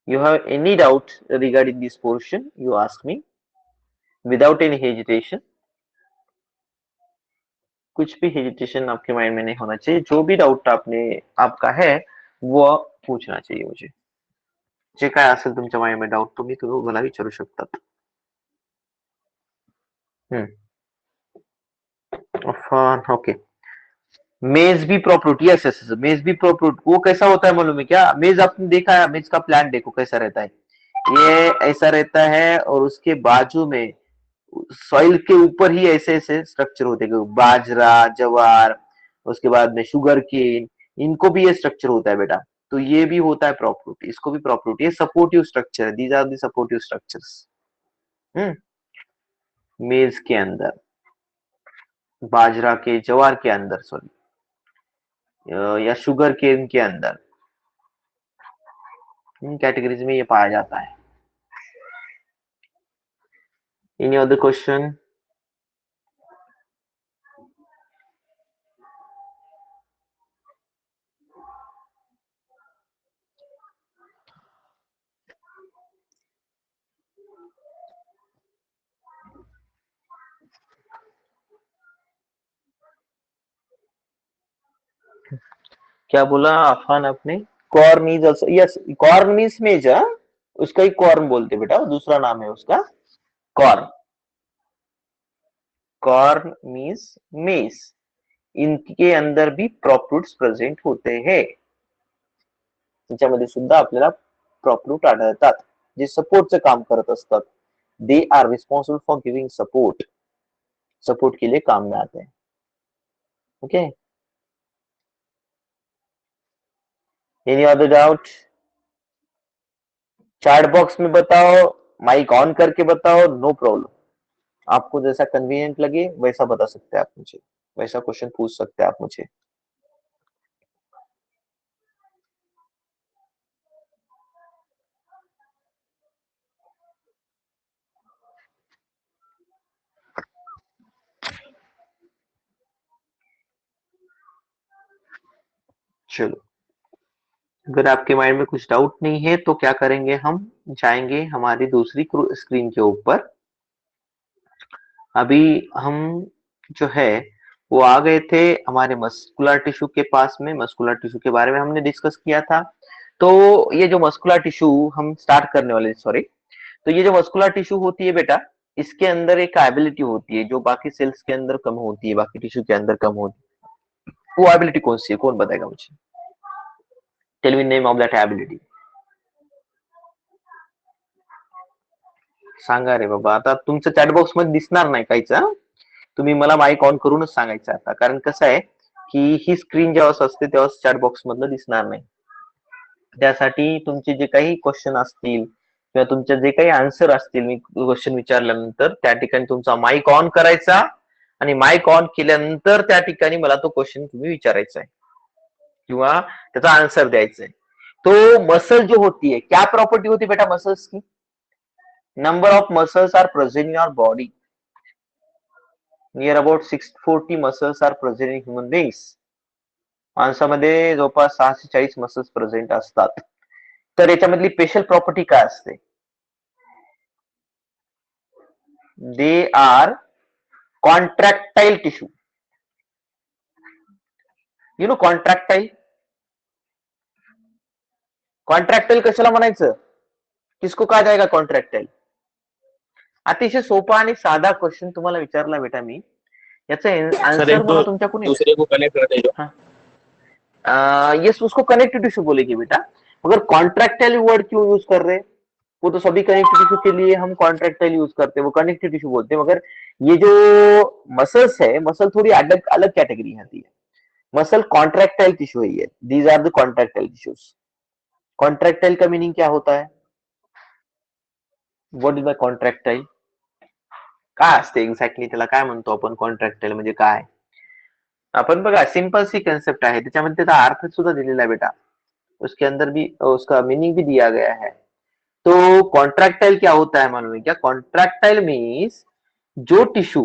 You have any doubt regarding this portion, you ask me without any hesitation. कुछ भी hesitation आपके mind में नहीं होना चाहिए, जो भी डाउट आपका है वो पूछना चाहिए मुझे. जे काय असेल तुमच्या माइंड में डाउट तुम्ही मला विचारू शकतात. ओके. मेज बी प्रॉपर्टी, यस यस, मेज बी प्रॉपर्टी वो कैसा होता है मालूम है क्या? मेज आपने देखा है, मेज का प्लान देखो कैसा रहता है. ये ऐसा रहता है और उसके बाजू में सॉइल के ऊपर ही ऐसे ऐसे स्ट्रक्चर होते हैं, बाजरा, जवार, उसके बाद में शुगर केन, इनको भी ये स्ट्रक्चर होता है बेटा. तो ये भी होता है प्रॉपर्टी, इसको भी प्रॉपर्टी. ये सपोर्टिव स्ट्रक्चर है, these are the supportive structures. मेज के अंदर, बाजरा के, जवार के अंदर, सॉरी, या शुगर केन के अंदर, इन कैटेगरीज में ये पाया जाता है. Any other question? क्या बोला अफान आपने? Corn is also, yes, corn means मेज. उसका ही कॉर्न बोलते बेटा, दूसरा नाम है उसका कॉर्न. कॉर्न मीन्स मेज. इनके अंदर भी प्रॉफ्रूट्स प्रेझेंट होते हैं. त्याच्यामध्ये सुद्धा आपल्याला प्रॉफ्रूट आढळतात, जे सपोर्टचं काम करत असतात. They are responsible for giving support. Support के लिए काम में आते हैं. Okay. Any other doubt? Chat box में बताओ, माइक ऑन करके बताओ, नो प्रॉब्लम. आपको जैसा कन्वीनियंट लगे वैसा बता सकते हैं आप मुझे, वैसा क्वेश्चन पूछ सकते हैं आप मुझे. चलो, अगर आपके माइंड में कुछ डाउट नहीं है तो क्या करेंगे, हम जाएंगे हमारी दूसरी स्क्रीन के ऊपर. अभी हम जो है वो आ गए थे हमारे मस्कुलर टिश्यू के पास में. मस्कुलर टिश्यू के बारे में हमने डिस्कस किया था. तो ये जो मस्कुलर टिश्यू हम स्टार्ट करने वाले, सॉरी, तो ये जो मस्कुलर टिश्यू होती है बेटा, इसके अंदर एक एबिलिटी होती है जो बाकी सेल्स के अंदर कम होती है, बाकी टिश्यू के अंदर कम होती है. वो एबिलिटी कौन सी है, कौन बताएगा मुझे? Tell me name of that ability. सांगा रे बाबा. आता तुमचं चॅट बॉक्स मध्ये दिसणार नाही काहीच. तुम्ही मला माईक ऑन करूनच सांगायचं आता, कारण कसं आहे की ही स्क्रीन जेव्हा असते तेव्हा चॅट बॉक्स मधलं दिसणार नाही. त्यासाठी तुमचे जे काही क्वेश्चन असतील किंवा तुमचे जे काही आन्सर असतील, मी क्वेश्चन विचारल्यानंतर त्या ठिकाणी तुमचा माईक ऑन करायचा आणि माईक ऑन केल्यानंतर त्या ठिकाणी मला तो क्वेश्चन तुम्ही विचारायचा आहे किंवा त्याचा आन्सर द्यायचा आहे. तो मसल जो होती है, क्या प्रॉपर्टी होती बेटा मसल्स की? Number of muscles are present in our body. Near about 640 muscles are present in human beings. माणसामध्ये जवळपास 640 मसल्स प्रेझेंट असतात. तर याच्यामधली स्पेशल प्रॉपर्टी काय असते? They are contractile tissue. You know contractile. Contractile कशाला म्हणायचं? किसको कहा जाएगा कॉन्ट्रॅक्टाइल? अतिशय सोपा आणि साधा क्वेश्चन तुम्हाला विचारला बेटा मी. याचं आंसर मला तुमच्याकडून दूसरे को कनेक्ट करते जो. यस, उसको कनेक्टिव टिश्यू बोलेगी बेटा. मगर कॉन्ट्रैक्टाइल वर्ड क्यों यूज कर रहे हैं? वो तो सभी कनेक्टिव टिश्यू के लिए हम कॉन्ट्रैक्टाइल यूज करते हैं, वो कनेक्टिव टिश्यू बोलते हैं. मगर ये जो मसल्स है, मसल थोड़ी अलग अलग कैटेगरी आती है. मसल कॉन्ट्रैक्टाइल टिश्यू है. ये these are the contractile tissues. Contractile का मीनिंग क्या होता है? What is the contractile? काय असते एक्झॅक्टली, त्याला काय म्हणतो आपण? कॉन्ट्रॅक्टाइल म्हणजे काय? अपन बघा, सिंपल सी कंसेप्ट आहे, त्याच्यामध्ये त्याचा अर्थ सुद्धा दिलेला आहे बेटा. उसके अंदर भी उसका मीनिंग भी दिया गया है. तो कॉन्ट्रैक्टाइल क्या होता है मालूम है क्या? कॉन्ट्रैक्टाइल मीन्स जो टिश्यू,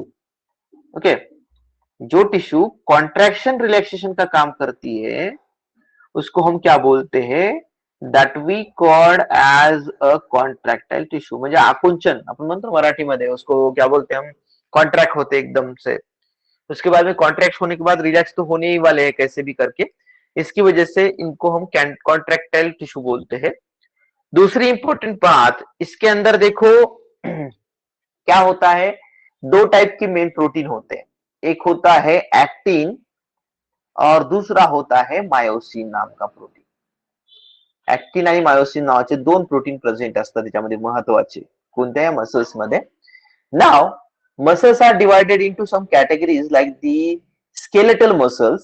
ओके, जो टिश्यू कॉन्ट्रैक्शन रिलैक्सेशन का काम करती है उसको हम क्या बोलते हैं? That we called as a contractile tissue, म्हणजे आकुंचन अपन म्हणतो मराठी में, उसको क्या बोलते हैं हम, कॉन्ट्रैक्ट होते एकदम से, उसके बाद में कॉन्ट्रैक्ट होने के बाद रिलैक्स तो होने ही वाले हैं कैसे भी करके, इसकी वजह से इनको हम कॉन्ट्रैक्टाइल टिश्यू बोलते हैं। दूसरी इंपॉर्टेंट बात इसके अंदर देखो क्या होता है, दो टाइप के मेन प्रोटीन होते हैं, एक होता है एक्टिन और दूसरा होता है मायोसिन नाम का प्रोटीन। एक्टिन आणि मायोसिन नावाचे दोन प्रोटीन प्रेझेंट असतात त्याच्यामध्ये महत्वाचे, कोणत्या मसल्स मध्ये। Now muscles are divided into some categories like the skeletal muscles,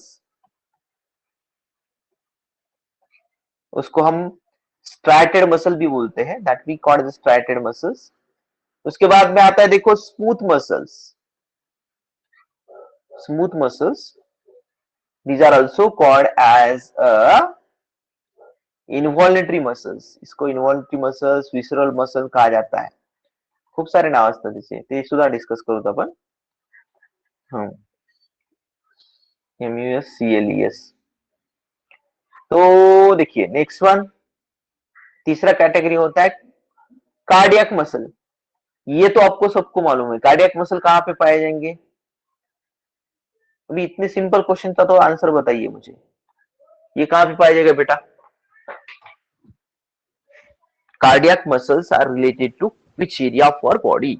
उसको हम स्ट्राइटेड मसल भी बोलते हैं, that we call the striated muscles. उसके बाद में आता है देखो smooth muscles, smooth muscles these are also called as involuntary muscles, इसको इन्व्हॉल्युंटरी मसल्स, विसरल मसल कहा जाता है, खूप सारे नाव असतात त्याचे, ते सुद्धा डिस्कस करूत आपण। MUSCLES। तो देखिए नेक्स्ट वन, तीसरा कैटेगरी होता है कार्डियक मसल। ये तो आपको सबको मालूम है, कार्डियक मसल कहां पे पाए जाएंगे, अभी इतने सिंपल क्वेश्चन था तो आंसर बताइए मुझे, ये कहां पे पाया जाएगा बेटा। Cardiac muscles are related to which area of our body,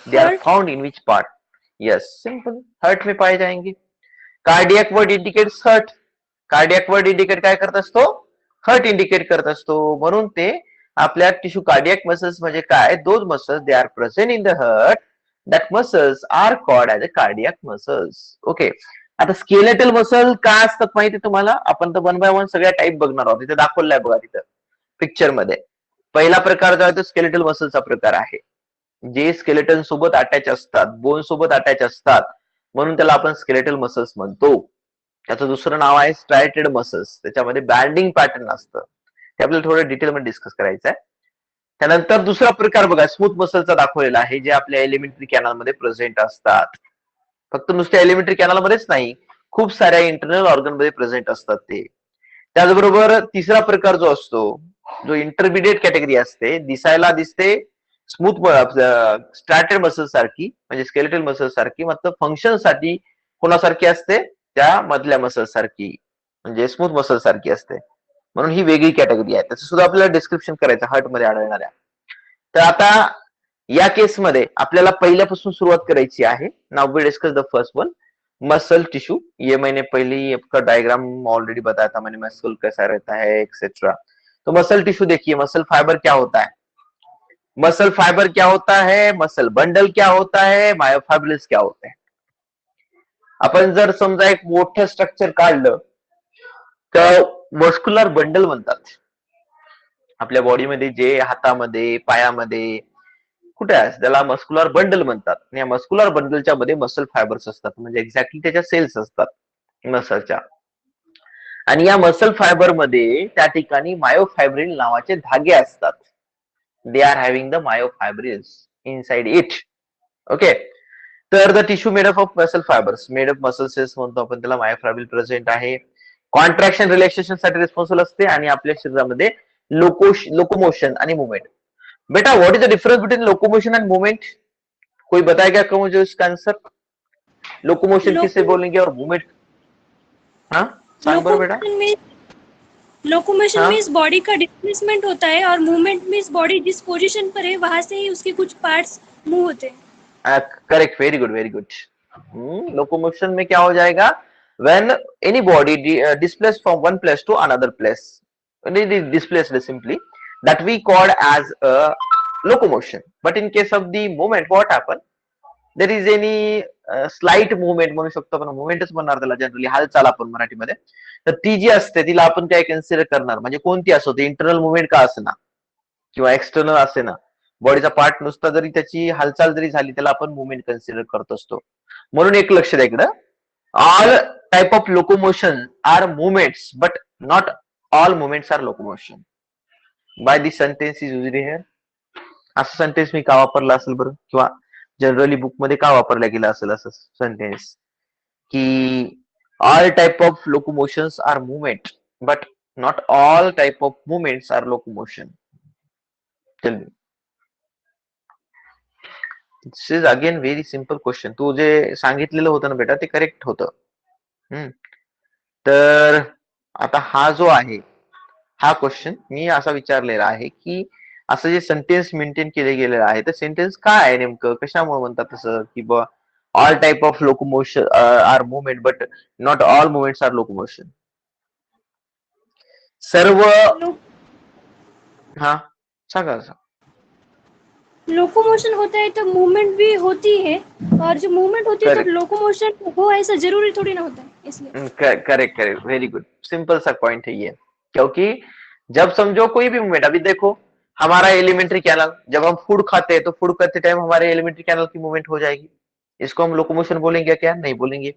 they are found in which part, yes simple, heart में पाए जाएंगे। Cardiac word indicates heart, cardiac word indicate काय करत असतो, हार्ट इंडिकेट करत असतो, म्हणून ते आपल्या टिश्यू कार्डियक मसल्स म्हणजे काय, those muscles they are present in the heart, that muscles are called as a cardiac muscles. Okay, आता स्केलेटल मसल काय असतात माहिती तुम्हाला, आपण तर 1 बाय 1 सगळ्या टाईप बघणार आहोत, तिथे दाखवलं आहे बघा तिथं पिक्चर मध्ये। पहिला प्रकार जो आहे तो स्केलेटल मसलचा प्रकार आहे, जे स्केलेटन सोबत अटॅच असतात, बोन सोबत अटॅच असतात, म्हणून त्याला आपण स्केलेटल मसल्स म्हणतो। त्याचं दुसरं नाव आहे स्ट्रायटेड मसल्स, त्याच्यामध्ये बँडिंग पॅटर्न असतं, ते आपल्याला थोडं डिटेलमध्ये डिस्कस करायचं आहे। त्यानंतर दुसरा प्रकार बघा स्मूथ मसलचा दाखवलेला आहे, जे आपल्या एलिमेंटरी कॅनलमध्ये प्रेझेंट असतात, फक्त नुसत्या एलिमेंटरी कॅनलमध्येच नाही, खूप साऱ्या इंटरनल ऑर्गन मध्ये प्रेझेंट असतात ते। त्याचबरोबर तिसरा प्रकार जो असतो, जो इंटरमिडिएट कॅटेगरी असते, दिसायला दिसते स्मूथ स्ट्रॅटेड मसल सारखी, म्हणजे स्केलेटल मसल सारखी, मात्र फंक्शन साठी कोणासारखी असते, त्या मधल्या मसल सारखी, म्हणजे स्मूथ मसल सारखी असते, म्हणून ही वेगळी कॅटेगरी आहे, त्याचं सुद्धा आपल्याला डिस्क्रिप्शन करायचं हार्ट मध्ये आढळणाऱ्या। तर आता या केसमध्ये आपल्याला पहिल्यापासून सुरुवात करायची आहे। Now we discuss the first one, muscle tissue. ये मैंने पहले ही आपका डायग्राम ऑलरेडी बताया था मैंने, मसल कैसा रहता है एक्सेट्रा। तो मसल टिश्यू देखिए, मसल फाइबर क्या होता है, मसल फाइबर क्या होता है, मसल बंडल क्या होता है, मायोफाइब्रिल्स क्या होते हैं। आपण जर समजा एक मोठं स्ट्रक्चर काढलं तर मस्क्युलर बंडल म्हणतात, आपल्या बॉडीमध्ये जे हातामध्ये पायामध्ये कुठे आहे त्याला मस्क्युलर बंडल म्हणतात, आणि या मस्क्युलर बंडलच्या मध्ये मसल फायबर्स असतात, म्हणजे एक्झॅक्टली त्याच्या सेल्स असतात मसलच्या, आणि या मसल फायबर मध्ये त्या ठिकाणी मायोफायब्रिल नावाचे धागे असतात, they are having the myofibrils inside it. Okay, तर the tissue made up of muscle fibres, made up muscle cells म्हणतो आपण त्याला, मायोफायब्रिल प्रेझेंट आहे, कॉन्ट्रॅक्शन रिलॅक्सेशन साठी रिस्पॉन्सिबल असते, आणि आपल्या शरीरामध्ये लोकोमोशन आणि मुवमेंट। बेटा what is the difference between locomotion and movement, कोई बताएगा क्या मुझे इसका आंसर, लोकोमोशन किसे बोलेंगे और मूवमेंट, हाँ सांग बरो बेटा। लोकोमोशन हाँ मीन्स बॉडी का डिस्प्लेसमेंट होता है, और मूवमेंट मीन्स बॉडी जिस पोजीशन पर है वहां से ही उसके कुछ पार्ट्स मूव होते हैं। Correct, very good very good. Locomotion में क्या हो जाएगा, when any body displaced from one place to another place, displaced simply, that we called as a locomotion, but in case of the movement what happen, there is any slight movement म्हणू शकतो आपण, मुवमेंटच म्हणणार त्याला generally, हालचाल आपण मराठीमध्ये, तर ती जी असते तिला आपण काय कन्सिडर करणार, म्हणजे कोणती असो, ती इंटरनल मुवमेंट का असे ना किंवा एक्सटर्नल असे ना, बॉडीचा पार्ट नुसता जरी त्याची हालचाल जरी झाली त्याला आपण मुवमेंट कन्सिडर करत असतो। म्हणून एक लक्ष द्या इकडं, all type of locomotion are movements but not all movements are locomotion, by this sentence is used here. असं सेंटेन्स मी का वापरला असेल बरं, किंवा जनरली बुक मध्ये का वापरला गेला असेल असं सेंटेन्स, की all type of locomotions are movement but Not all type of movements are locomotion. Tell me. This is again very simple question. तू जे सांगितलेलं होतं ना बेटा ते करेक्ट होतं. तर आता हा जो आहे हा क्वेश्चन मी असा विचारलेला आहे की असं जे सेंटेन्स मेंटेन केले गेलेलं आहे तर सेंटेन्स काय आहे नेमकं कशामुळे म्हणतात तसं की बा all type of locomotion are movement but not all movements are locomotion. सर्व हाँ सांगा. लोकोमोशन होता है तो मूवमेंट भी होती है, और जो मूवमेंट होती है तो करेक्ट लोकोमोशन हो, ऐसा जरूरी थोड़ी ना होता है इसलिए. Correct correct very good. Simple सा पॉइंट है ये. क्योंकि जब समझो कोई भी मूवमेंट अभी देखो हमारा एलिमेंट्री कैनल जब हम फूड खाते हैं तो फूड खाते टाइम हमारे एलिमेंट्री कैनल की मूवमेंट हो जाएगी. इसको हम लोकोमोशन बोलेंगे क्या? नहीं बोलेंगे.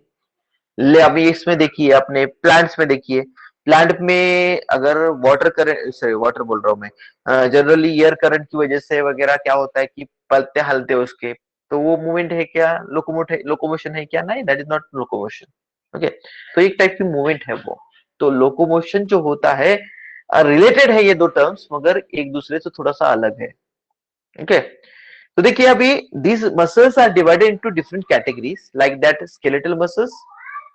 ले अभी इसमें देखिए अपने प्लांट्स में देखिए प्लांट में अगर वाटर करंट सॉरी वाटर बोल रहा हूं मैं जनरली एयर करंट की वजह से वगैरह क्या होता है कि पत्ते हलते हैं उसके तो वो मूवमेंट है क्या? लोकोमोशन है क्या? नहीं that is not locomotion. Okay तो एक टाइप की मूवमेंट है वो. तो लोकोमोशन जो होता है रिलेटेड है ये दो टर्म्स मगर एक दूसरे से थोड़ा सा अलग है. ओके तो देखिए अभी these muscles are divided into different categories like that skeletal muscles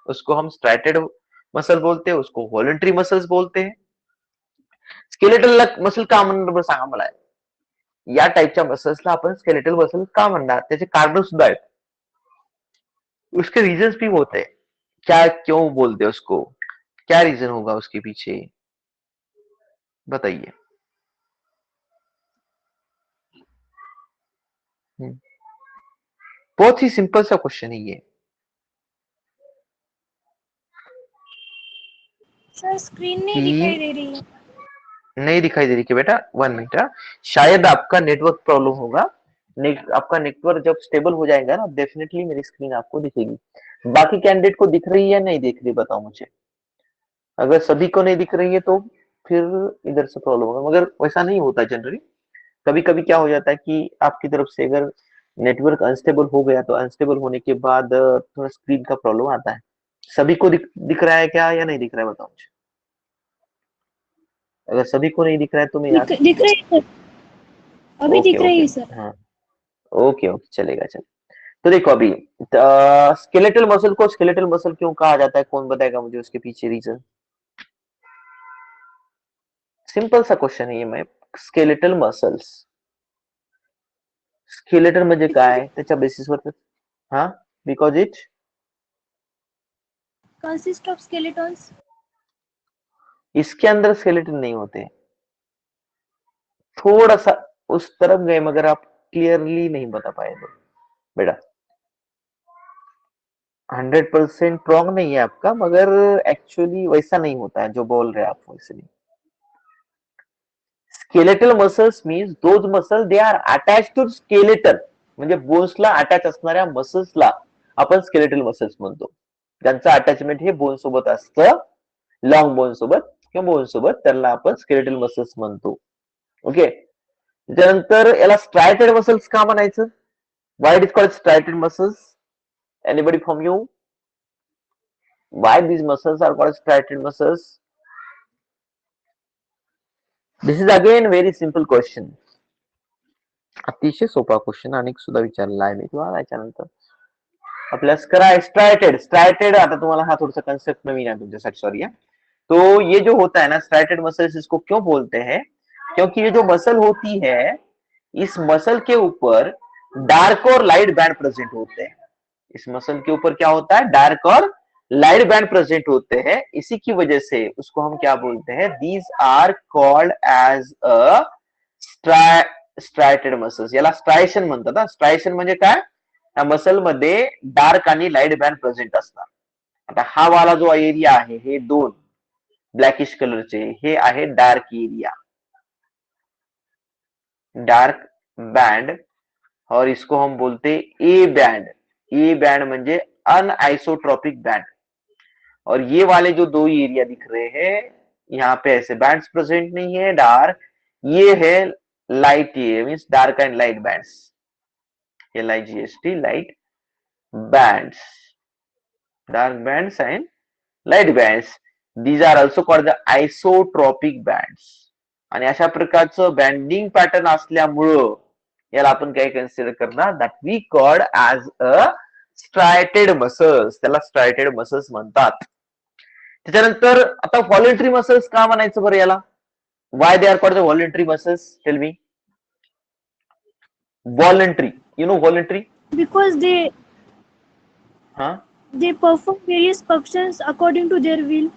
उसको हम स्ट्राइटेड मसल बोलते हैं उसको वॉलंटरी मसल्स बोलते हैं. स्केलेटल मसल का म्हणणार सांगा मला. या टाइपच्या मसल्सला आपण स्केलेटल मसल का म्हणणार त्याचे कारण सुद्धा आहेत. उसके रीजंस भी होते हैं. क्या क्यों बोलते हैं उसको क्या रीजन होगा उसके पीछे बताइए. बहुत ही सिंपल सा क्वेश्चन है ये. सर स्क्रीन नहीं कि दिखाई दे रही है. नहीं दिखाई दे रही क्या बेटा? 1 मिनट. शायद आपका नेटवर्क प्रॉब्लम होगा. आपका नेटवर्क जब स्टेबल हो जाएगा ना डेफिनेटली मेरी स्क्रीन आपको दिखेगी. बाकी कैंडिडेट को दिख रही है या नहीं दिख रही बताओ मुझे. अगर सभी को नहीं दिख रही है तो फिर इधर से प्रॉब्लम होगा मगर वैसा नहीं होता जनरली. कभी कभी क्या हो जाता है कि आपकी तरफ से अगर नेटवर्क अनस्टेबल हो गया तो अनस्टेबल होने के बाद थोड़ा स्क्रीन का प्रॉब्लम आता है. सभी को दिख रहा है क्या या नहीं दिख रहा है बताओ मुझे. अगर सभी को नहीं दिख रहा है तो मैं यहाँ दिख रही है सर, अभी ओके दिख रही ओके है सर. हाँ ओके ओके चलेगा चलेगा. तो देखो अभी स्केलेटल मसल को स्केलेटल मसल क्यों कहा जाता है कौन बताएगा मुझे उसके पीछे रीजन. सिंपल सा क्वेश्चन है ये. मैं स्केलेटल मसल्स स्केलेटल म्हणजे काय त्याच्या बेसिसवर हाँ because it consist of skeletons. इसके अंदर स्केलेटन नहीं होते. थोड़ा सा उस तरफ गए मगर आप क्लियरली नहीं बता पाए तो बेटा 100% स्ट्रॉन्ग नहीं है आपका मगर एक्चुअली वैसा नहीं होता है जो बोल रहे हैं आप वैसे नहीं. Skeletal muscles means those muscle they are attach to skeleton म्हणजे बोन्सला अटॅच असणाऱ्या मसल्सला आपण स्केलेटल मसल्स म्हणतो. ज्यांचं अटॅचमेंट हे बोन सोबत असतं लॉंग बोन सोबत किंवा बोन सोबत त्यांना आपण स्केलेटल मसल्स म्हणतो. ओके त्यानंतर याला स्ट्रायटेड मसल्स का म्हणायचं. Why it is called striated muscles. Anybody from you why these muscles are called striated muscles. This is again very simple question. अतिशय सोपा क्वेश्चन अनेक सुद्धा विचारला आहे मी तुम्हाला याच्यानंतर. आपल्यास करा स्ट्रायटेड. स्ट्रायटेड आता तुम्हाला हा थोड़ा सा कंसेप्ट नवीन है तुमच्यासाठी सॉरी है. तो ये जो होता है ना स्ट्राइटेड मसल्स इसको क्यों बोलते हैं क्योंकि ये जो मसल होती है इस मसल के ऊपर डार्क और लाइट बैंड प्रेजेंट होते हैं. इस मसल के ऊपर क्या होता है डार्क और लाइट बैंड प्रेजेंट होते हैं. इसी की वजह से उसको हम क्या बोलते हैं these are called as a striated muscles. याला स्ट्रायशन म्हणतात. ना स्ट्रायशन म्हणजे काय या मसल मध्ये डार्क आणि लाइट बँड प्रेझेंट असणार. आता हा वाला जो एरिया आहे हे दोन ब्लॅकिश कलरचे हे आहे डार्क एरिया डार्क बैंड और इसको हम बोलते ए बैंड. ए बैंड म्हणजे अनआइसोट्रॉपिक बैंड. और ये वाले जो दो एरिया दिख रहे हैं यहाँ पे ऐसे बैंड्स प्रेजेंट नहीं है डार्क. ये है लाइट ये means dark and light bands. LIGHT light bands dark bands and light bands. These are also called the isotropic bands. आणि अशा प्रकारचं बँडिंग पॅटर्न असल्यामुळं याला आपण काय कन्सिडर करणार, that we called as a striated muscles. त्याला स्ट्रायटेड मसल्स म्हणतात. त्याच्यानंतर आता व्हॉलेंटरी मसल्स का म्हणायचं बरं याला? Y they are called the voluntary muscles? Tell me. Voluntary, you know voluntary? Because हा, they perform various functions according to their will.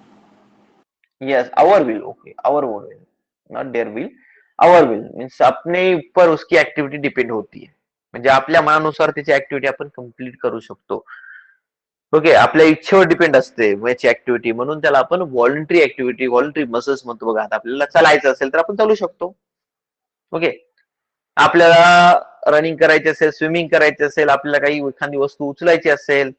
Yes, our will. Okay, our will, not there will. Our will means अपने ऊपर उसकी activity depend होती है. म्हणजे आपल्या मनानुसार त्याची activity आपण कम्प्लीट करू शकतो. ओके, आपल्या इच्छेवर डिपेंड असते याची ऍक्टिव्हिटी, म्हणून त्याला आपण व्हॉलंटरी ऍक्टिव्हिटी, व्हॉलंटरी मसल्स म्हणतो. बघा, आता आपल्याला चालायचं असेल तर आपण चालू शकतो. ओके, आपल्याला रनिंग करायची असेल, स्विमिंग करायची असेल, आपल्याला काही एखादी वस्तू उचलायची असेल,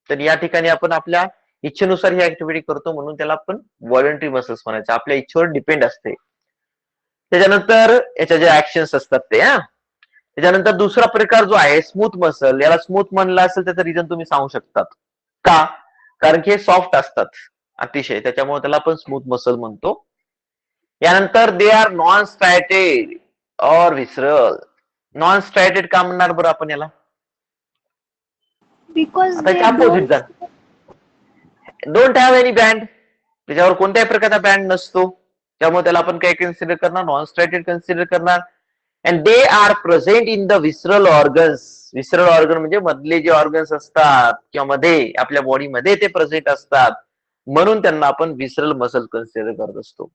तर या ठिकाणी आपण आपल्या इच्छेनुसार ही ऍक्टिव्हिटी करतो, म्हणून त्याला आपण व्हॉलंटरी मसल्स म्हणायचं. आपल्या इच्छेवर डिपेंड असते. त्याच्यानंतर याच्या ज्या ऍक्शन्स असतात ते, त्याच्यानंतर दुसरा प्रकार जो आहे स्मूथ मसल. याला स्मूथ म्हणलं असेल त्याचं रिझन तुम्ही सांगू शकतात का? कारण की हे सॉफ्ट असतात अतिशय, त्याच्यामुळे त्याला आपण स्मूथ मसल म्हणतो. यानंतर दे आर नॉन स्ट्रायटेड और विसरल. नॉन स्ट्रायटेड का म्हणणार बरं आपण याला? Because आता they याच्या अपोजिट don't जा. Don't have any band. त्याच्यावर कोणत्याही प्रकारचा बँड नसतो, त्यामुळे त्याला आपण काय कन्सिडर करणार? नॉन स्ट्रायटेड कन्सिडर करणार. And they are present in the विसरल ऑर्गन्स. विसरल ऑर्गन म्हणजे मधले जे ऑर्गन्स असतात किंवा मध्ये आपल्या बॉडीमध्ये ते प्रेझेंट असतात, म्हणून त्यांना आपण विसरल मसल कन्सिडर करत असतो.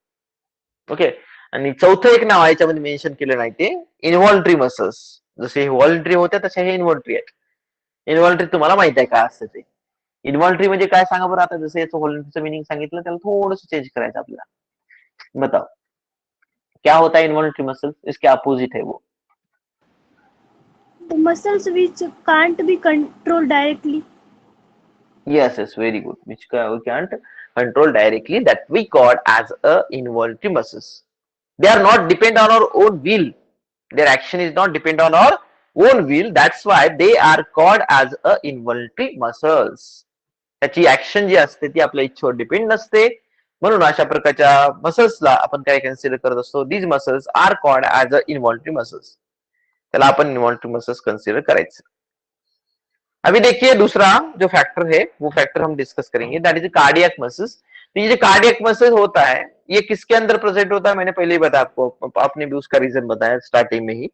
ओके, आणि चौथं एक नाव आहे याच्यामध्ये मेन्शन केलं नाही, ते इन्व्हॉल्ट्री मसल्स. जसे हे व्हॉलंटरी होत्या तसे हे इन्व्हॉल्ट्री आहेत. इन्व्हॉल्ट्री तुम्हाला माहित आहे काय असतं ते? इन्व्हॉल्ट्री म्हणजे काय सांगा बरं? आता जसं याचं व्हॉलंटरीचं मिनिंग सांगितलं, त्याला थोडंसं चेंज करायचं आपल्याला. बताओ क्या होता है इन्वॉल्ट्री मसल्स? इसके अपोजिट है वो. the muscles which can't be controlled directly. Yes, yes, very good. Which we can't control directly, that we call as a involuntary muscles. They are not depend on our own will. Their action is not depend on our own will. That's why they are called as a involuntary muscles. त्याची action जी असते ती आपल्या इच्छेवर depend नसते, म्हणून अशा प्रकारच्या मसल्सला आपण काय कन्सिडर करत असतो? These muscles are called as a involuntary muscles. त्याला आपण इन्व्हॉल्ट्री मसल्स कन्सिडर करायचं. अभी देखिए दूसरा जो फैक्टर है वो फैक्टर हम डिस्कस करेंगे, दैट इज कार्डियक मसल्स. तो ये जो कार्डियक मसल होता है ये किसके अंदर प्रेजेंट होता है? मैंने पहले ही बताया आपको, आपने भी उसका रीजन बताया स्टार्टिंग में ही.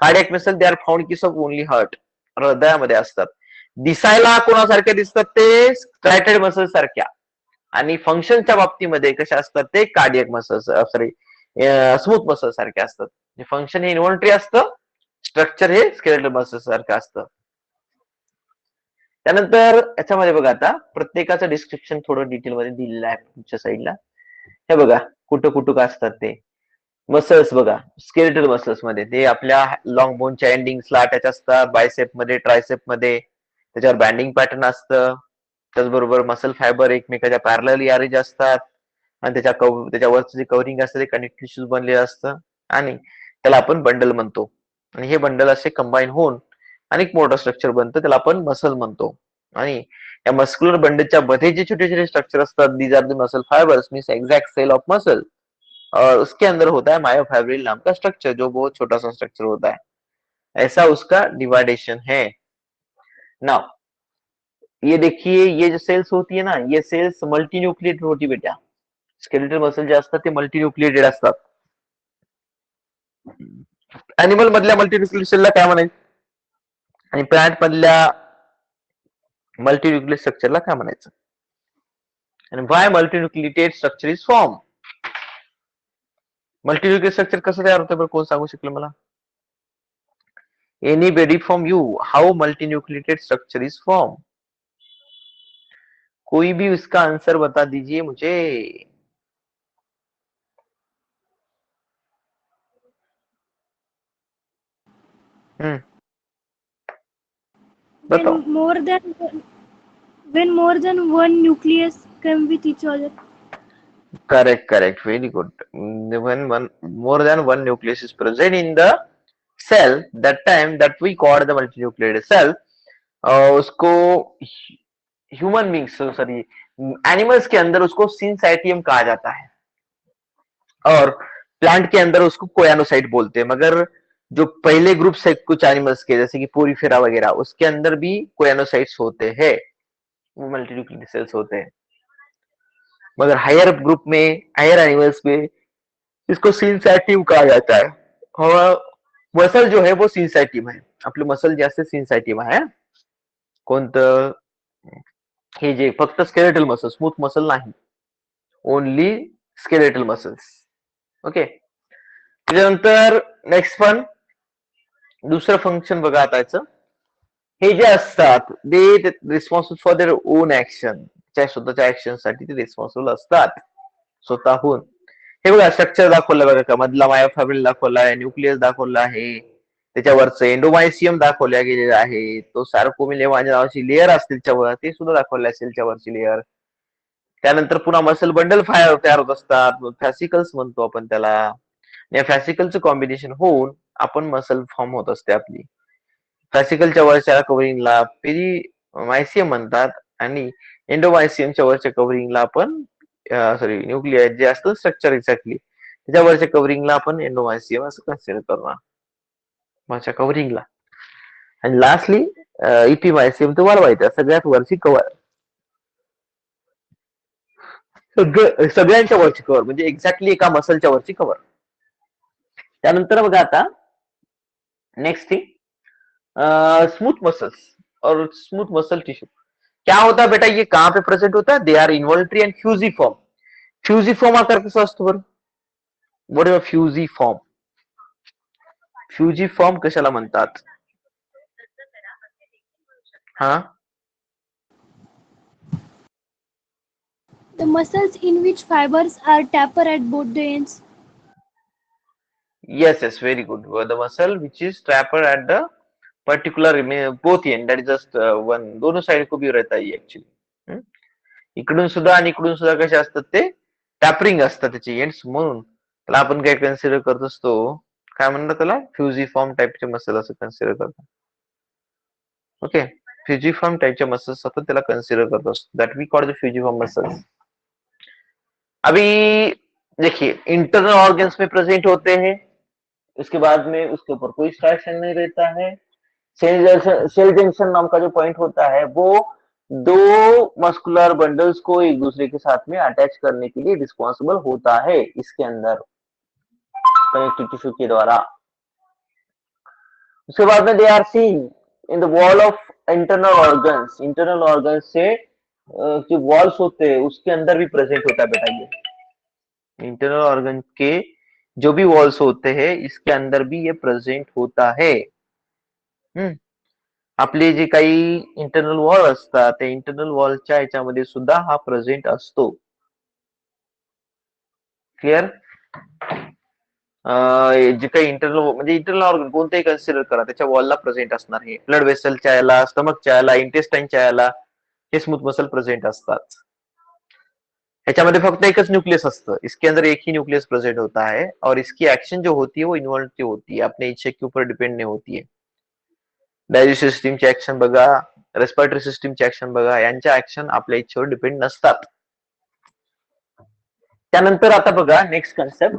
Cardiac muscle they are found की सब ओनली हार्ट, हृदयामध्ये असतात. दिसायला कोणासारख्या दिसतात? ते स्ट्रायटेड मसल सारख्या. आणि फंक्शनच्या बाबतीमध्ये कशा असतात? ते cardiac muscles, sorry smooth muscle सारखे असतात. फंक्शन हे इन्व्हॉल्ट्री असतं, स्ट्रक्चर हे स्केलेटल मसल सारखं असतं. त्यानंतर याच्यामध्ये बघा, आता प्रत्येकाचं डिस्क्रिप्शन थोडं डिटेलमध्ये दिलेलं आहे तुमच्या साईडला. हे बघा कुठं कुठं का असतात ते मसल्स. बघा, स्केलेटल मसल्स मध्ये ते आपल्या लॉंग बोनच्या एंडिंग्सला अटॅच असतात, बायसेप मध्ये, ट्रायसेप मध्ये. त्याच्यावर बँडिंग पॅटर्न असतं. त्याचबरोबर मसल फायबर एकमेकाच्या पॅरलली अरेंज असतात, आणि त्याच्यावरचं जे कव्हरिंग असतं ते कनेक्टिव्ह टिश्यूज बनलेलं असतं, आणि त्याला आपण बंडल म्हणतो. आणि हे बंडल असे कंबाईन होऊन अनेक मोठं स्ट्रक्चर बनतं, त्याला आपण मसल म्हणतो. आणि या मस्क्युलर बंडलच्या मध्ये जे छोटे छोटे स्ट्रक्चर असतात, these are the muscle fibres, means exact cell of muscle. और उसके अंदर होता है मायोफाइब्रिल नाम का स्ट्रक्चर, जो बहुत छोटा सा स्ट्रक्चर होता है. ऐसा उसका डिवाइडेशन है. नाउ ये देखिए, ये जो सेल्स होती है ना, ये सेल्स मल्टीन्यूक्लिएटेड होती बेटा. स्केलेटल मसल जे असतात ते मल्टीन्यूक्लिएटेड असतात. अॅनिमल मधल्या मल्टीन्यूक्लिएटेड सेलला काय म्हणायचं? आणि प्लांट मधल्या मल्टीन्यूक्लिएटेड स्ट्रक्चरला काय म्हणायचं? आणि why multinucleated structure is form? Multinucleated structure कसं तयार होतं बरं? कोण सांगू शकेल मला? Anybody from you, how multinucleated structure is form? कोई भी उसका आंसर बता दीजिए मुझे. हम्म, बताओ. When more than when more than one nucleus come with each other. Correct, correct. Very good. When one more than one nucleus is present in the cell, that time that we call the multinucleated cell. उसको human beings, sorry, animals के अंदर उसको सिंसाइटियम कहा जाता है और plant के अंदर उसको कोयानोसाइट बोलते हैं। मगर जो पहले ग्रुप्स है कुछ एनिमल्स के, जैसे कि पोरीफेरा वगैरह, उसके अंदर भी कोयानोसाइट्स होते हैं, वो मल्टीन्यूक्लियस सेल्स होते हैं। मगर हायर ग्रुप में, हायर एनिमल्स में इसको सिंसाइटिव कहा जाता है। और मसल जो है वो सिंसाइटिव आहे. आपले मसल जे असते सिंसाइटिव्ह आहे. कोणतं? हे जे फक्त स्केलेटल मसल, स्मूथ मसल नाही, ओनली स्केलेटल मसल्स. ओके. त्याच्यानंतर नेक्स्ट वन, दुसरं फंक्शन बघा आता याचं. हे जे असतात they responsible for their own action, त्या स्वतःच्या ऍक्शन साठी ते रिस्पॉन्सिबल असतात स्वतःहून. हे बघा स्ट्रक्चर दाखवलं बघा का, मधला मायोफायब्रिल दाखवला आहे, न्यूक्लियस दाखवला आहे, त्याच्यावरचं एंडोमायसियम दाखवल्या गेलेलं आहे, तो सार्कोमिलेमा नावाची लेअर असते त्याच्यावर, ते सुद्धा दाखवलं असेल त्याच्या वरची लेअर. त्यानंतर पुन्हा मसल बंडल तयार होत असतात, फॅसिकल्स म्हणतो आपण त्याला. या फॅसिकलचं कॉम्बिनेशन होऊन आपण मसल फॉर्म होत असते आपली. फॅसिकलच्या वरच्या कव्हरिंगला पेरीमायसियम म्हणतात आणि एंडोमायसियमच्या वरच्या कव्हरिंगला आपण सॉरी न्यूक्लियर जे असतं स्ट्रक्चर एक्झॅक्टली त्याच्या वरच्या कव्हरिंगला आपण एंडोमायसियम असं कन्सिडर करणार वरच्या कव्हरिंगला. आणि लास्टली इपिमायसियम तुम्हाला माहिती आहे सगळ्यात वरची कव्हर, सगळ्यांच्या वरची कव्हर म्हणजे एक्झॅक्टली एका मसलच्या वरची कव्हर. त्यानंतर बघा आता नेक्स्ट थिंग, स्मूथ मसल्स और स्मूथ मसल टिश्यू क्या होता है बेटा, ये कहां पे प्रेजेंट होता है? They are involuntary end fusiform. Fusiform आकार कसं असतो बरं? What is fusiform? फ्यूजिफॉर्म कशाला म्हणतात? हा, The muscles in which fibers are taper at both the ends. yes yes very good. The muscle which is trapper at the particular both end, that is just one, दोनों side को भी रहता है actually. इकडून सुद्धा आणि इकडून सुद्धा कसे असतात ते टॅपरिंग असतात त्याचे एंड्स, म्हणून त्याला आपण काय कन्सिडर करत असतो, काय म्हणतात त्याला, फ्युजिफॉर्म टाइपचे मसल असं कन्सिडर करतो. ओके, फ्युजिफॉर्म टाइपचे मसल्स आपण त्याला कन्सिडर करत असतो, that we call the fusiform muscles. अभी देखिए इंटरनल ऑर्गन्स में प्रेजेंट होते हैं, उसके बाद में उसके ऊपर कोई स्ट्रक्चर नहीं रहता है. सेल जंक्शन नाम का जो पॉइंट होता है वो दो मस्कुलर बंडल्स को एक दूसरे के साथ में अटैच करने के लिए रिस्पॉन्सिबल होता है इसके अंदर कनेक्टिव टिश्यू के द्वारा. उसके बाद में they are seen in the wall of internal organs. Internal organs से जो वॉल्स होते हैं उसके अंदर भी प्रेजेंट होता है बेटा. ये इंटरनल ऑर्गन के जो भी वॉल्स होते हैं इसके अंदर भी ये प्रेजेंट होता है. आपले जे काही इंटरनल वॉल असतात त्या इंटरनल वॉलच्या ह्याच्यामध्ये सुद्धा हा प्रेझेंट असतो. क्लिअर? जे काही इंटरनल म्हणजे इंटरनल ऑर्गन कोणतेही कन्सिडर करा त्याच्या वॉलला प्रेझेंट असणार आहे. ब्लड वेसलच्या याला, स्टमकच्या याला, इंटेस्टाईनच्या याला हे स्मूथ मसल प्रेझेंट असतात. ह्याच्यामध्ये फक्त एकच न्यूक्लियस असतं, इसके अंदर एक ही न्यूक्लियस प्रेजेंट होता है और इसकी एक्शन जो होती है वो इन्वॉल्व होती है, अपने इच्छे के ऊपर डिपेंड नहीं होती है. डायजेस्टिव्ह सिस्टीमची ऍक्शन बघा, रेस्पिरेटरी सिस्टीमची ऍक्शन बघा, यांच्या ऍक्शन आपल्या इच्छेवर डिपेंड नसतात. त्यानंतर आता बघा नेक्स्ट कंसेप्ट.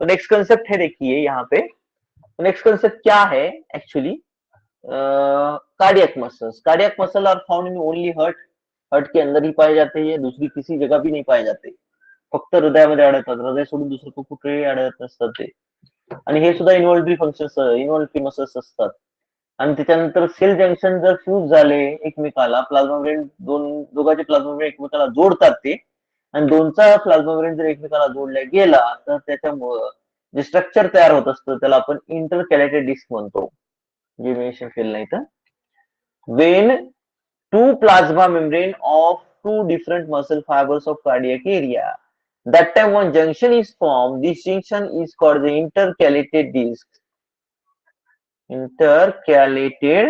तो नेक्स्ट कंसेप्ट है देखिए यहाँ पे, तो नेक्स्ट कंसेप्ट क्या है actually, cardiac muscles. Cardiac muscle are found in only heart. Heart के अंदर ही पाए जाते हैं, दूसरी किसी जगह भी नहीं पाए जाते, फक्त हृदयामध्ये आढळतात. हृदय सोडून दुसरं कुठेही आढळत नसतात ते. आणि हे सुद्धा इन्व्हॉल्ट्री फंक्शन्स, इन्व्हॉल्ट्री मसल्स असतात. आणि त्याच्यानंतर सेल जंक्शन जर फ्यूज झाले एकमेकाला, प्लाझ्मा मेम्ब्रेन दोघांचे प्लाझ्मा मेम्ब्रेन एकमेकाला जोडतात ते, आणि दोनचा प्लाझ्मा मेम्ब्रेन जर एकमेकाला जोडल्या गेला तर त्याच्यामुळं जे स्ट्रक्चर तयार होत असतं त्याला आपण इंटरकॅलेटेड डिस्क म्हणतो, जे मेन्शन केलं नाही तर. When two plasma membrane of two different muscle fibres of cardiac area, that time one junction is formed, this junction is called the intercalated disc. Intercalated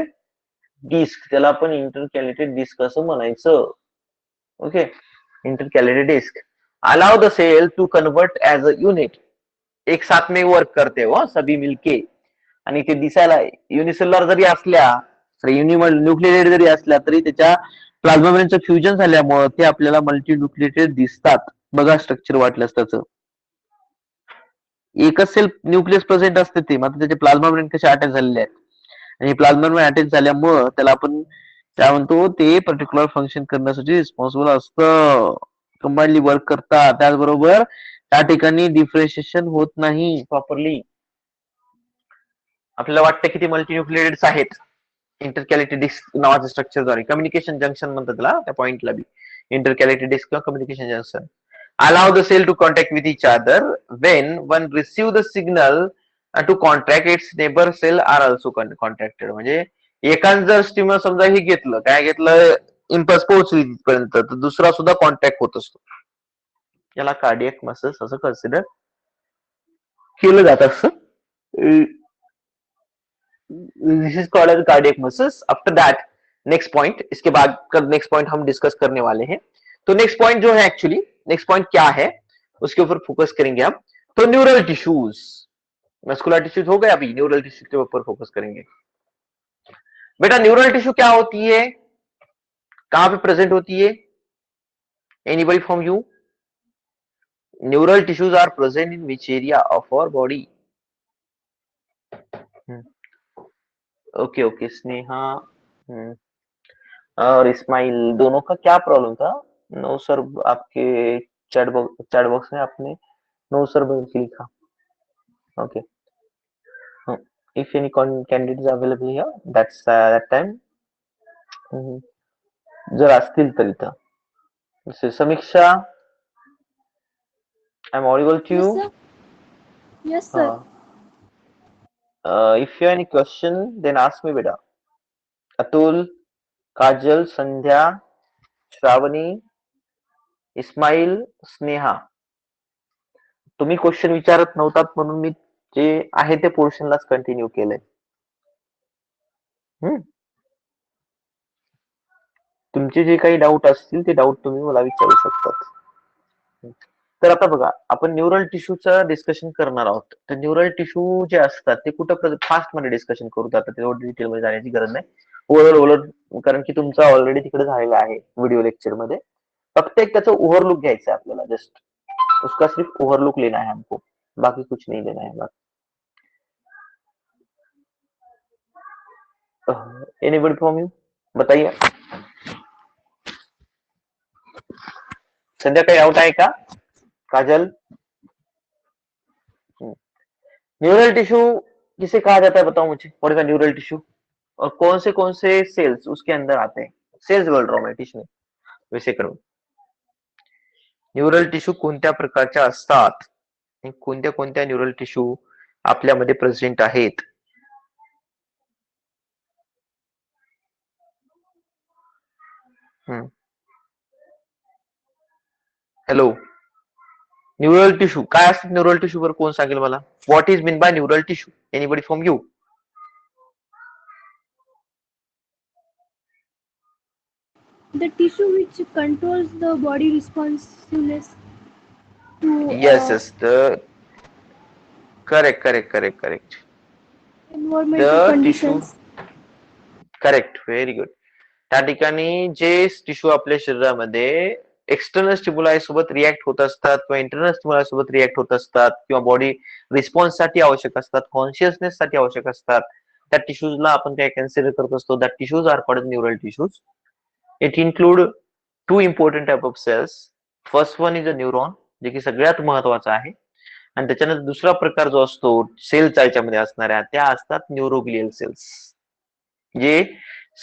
disc, त्याला आपण इंटरकॅलेटेड डिस्क असं म्हणायचं. Okay, intercalated disc allow the cell to convert as a unit, एक साथ में work करते हो सभी मिलके. आणि ते दिसायला युनिसेल्युलर जरी असल्या, न्यूक्लिएटेड जरी असल्या तरी त्याच्या प्लाझ्मा मेम्ब्रेनचं फ्युजन झाल्यामुळे ते आपल्याला मल्टीन्यूक्लिएटेड दिसतात. बघा स्ट्रक्चर वाटलंच त्याचं. एकच सेल न्यूक्लियस प्रेझेंट असते ते, मात्र त्याचे प्लाझ्मा मेम्ब्रेन कसे अटॅच झालेले आहेत. आणि प्लाझ्मा मेम्ब्रेन अटॅच झाल्यामुळं त्याला आपण काय म्हणतो, ते पर्टिक्युलर फंक्शन करण्यासाठी रिस्पॉन्सिबल असतं. कंबाईनली वर्क करतात. त्याचबरोबर त्या ठिकाणी डिफरेन्शिएशन होत नाही प्रॉपरली. आपल्याला वाटतं की ते मल्टीन्यूक्लिएटेड आहेत. इंटरकॅलेटेड डिस्क नावाच्या स्ट्रक्चरद्वारे कम्युनिकेशन जंक्शन म्हणतात त्याला, त्या पॉइंटला बी इंटरकॅलेटेड डिस्क किंवा communication junction. Allow the cell to contact with each other. When one receive the signal to contract, its neighbor cell are also contracted. म्हणजे एकाच जर स्टिम्युलस समजा हे घेतलं, काय घेतलं, इम्पल्स पोहोचली तिथपर्यंत, तर दुसरा सुद्धा कॉन्टॅक्ट होत असतो. याला कार्डियक मसल्स असं कन्सिडर केलं जात असतं. This is called as cardiac muscles. After that next point, इसके बाद नेक्स्ट पॉइंट हम डिस्कस करने वाले हैं. तो नेक्स्ट पॉइंट जो है, एक्चुअली नेक्स्ट पॉइंट क्या है उसके ऊपर फोकस करेंगे हम. तो न्यूरल टिश्यूज, मस्कुलर टिश्यूज हो गए, अभी न्यूरल टिश्यू के ऊपर फोकस करेंगे. बेटा न्यूरल टिश्यू क्या होती है, कहां पे प्रेजेंट होती है? Anybody from you? Neural tissues are present in which area of our body? Okay okay, Sneha और इस्माइल दोनों का क्या प्रॉब्लम था? नो सर, आपके चैट बॉक्स में आपने नो सर बोल के लिखा. Okay. If any candidate is available here, that's that time. जर असतील तर इथं. समीक्षा, I'm audible to you? Yes, sir. Yes, sir. If you have any question, then ask me, beta. Atul, Kajal, संध्या, श्रावणी, इस्माइल, स्नेहा, तुम्ही क्वेश्चन विचारत नव्हतात म्हणून मी जे आहे ते पोर्शनलाच कंटिन्यू केलंय. तुमचे जे काही डाऊट असतील ते डाऊट तुम्ही मला विचारू शकतात. तर आता बघा, आपण न्यूरल टिश्यूचं डिस्कशन करणार आहोत. तर न्यूरल टिश्यू जे असतात ते कुठं फास्ट मध्ये डिस्कशन करू, आता तेवढं डिटेल मध्ये जाण्याची गरज नाही. ओव्हरऑल, कारण की तुमचा ऑलरेडी तिकडे झालेला आहे व्हिडिओ लेक्चर मध्ये. फक्त एक त्याचं ओव्हरलुक घ्यायचं आहे आपल्याला, जस्ट उसका सिर्फ ओव्हरलुक लेना है हमको, बाकी कुछ नहीं लेना है. एनीबडी फ्रॉम यू बताइए. संध्या काही डाउट आहे का? काजल, न्यूरल टिश्यू किसे कहा जाता है, बताओ मुझे. व्हाट इज न्यूरल टिश्यू और कौन से सेल्स उसके अंदर आते हैं? सेल्स बोल रहा हूं मैं, टिश्यू वैसे करो. न्यूरल टिश्यू कोणत्या प्रकारच्या असतात, कोणत्या कोणत्या न्यूरल टिश्यू आपल्यामध्ये प्रेझेंट आहेत? हॅलो, न्यूरल टिश्यू काय असतात? न्यूरल टिश्यू वर कोण सांगेल मला? What is mean by neural tissue? Anybody from you? The tissue which controls the body responsiveness to Yes, correct. environmental conditions. Correct, very good. त्या ठिकाणी जे टिश्यू आपल्या शरीरामध्ये एक्सटर्नल स्टिम्युलाई सोबत रिॲक्ट होत असतात किंवा इंटरनल स्टिम्युलाई सोबत रिॲक्ट होत असतात किंवा बॉडी रिस्पॉन्स साठी आवश्यक असतात, कॉन्शियसनेस साठी आवश्यक असतात, त्या टिश्यूजला आपण काय कन्सिडर करत असतो? That tissues are called neural tissues. It include two important type of cells. First one is a neuron, जे की सगळ्यात महत्वाचा आहे. आणि त्याच्यानंतर दुसरा प्रकार जो असतो सेलचा याच्यामध्ये असणाऱ्या, त्या असतात न्यूरोग्लियल सेल्स, जे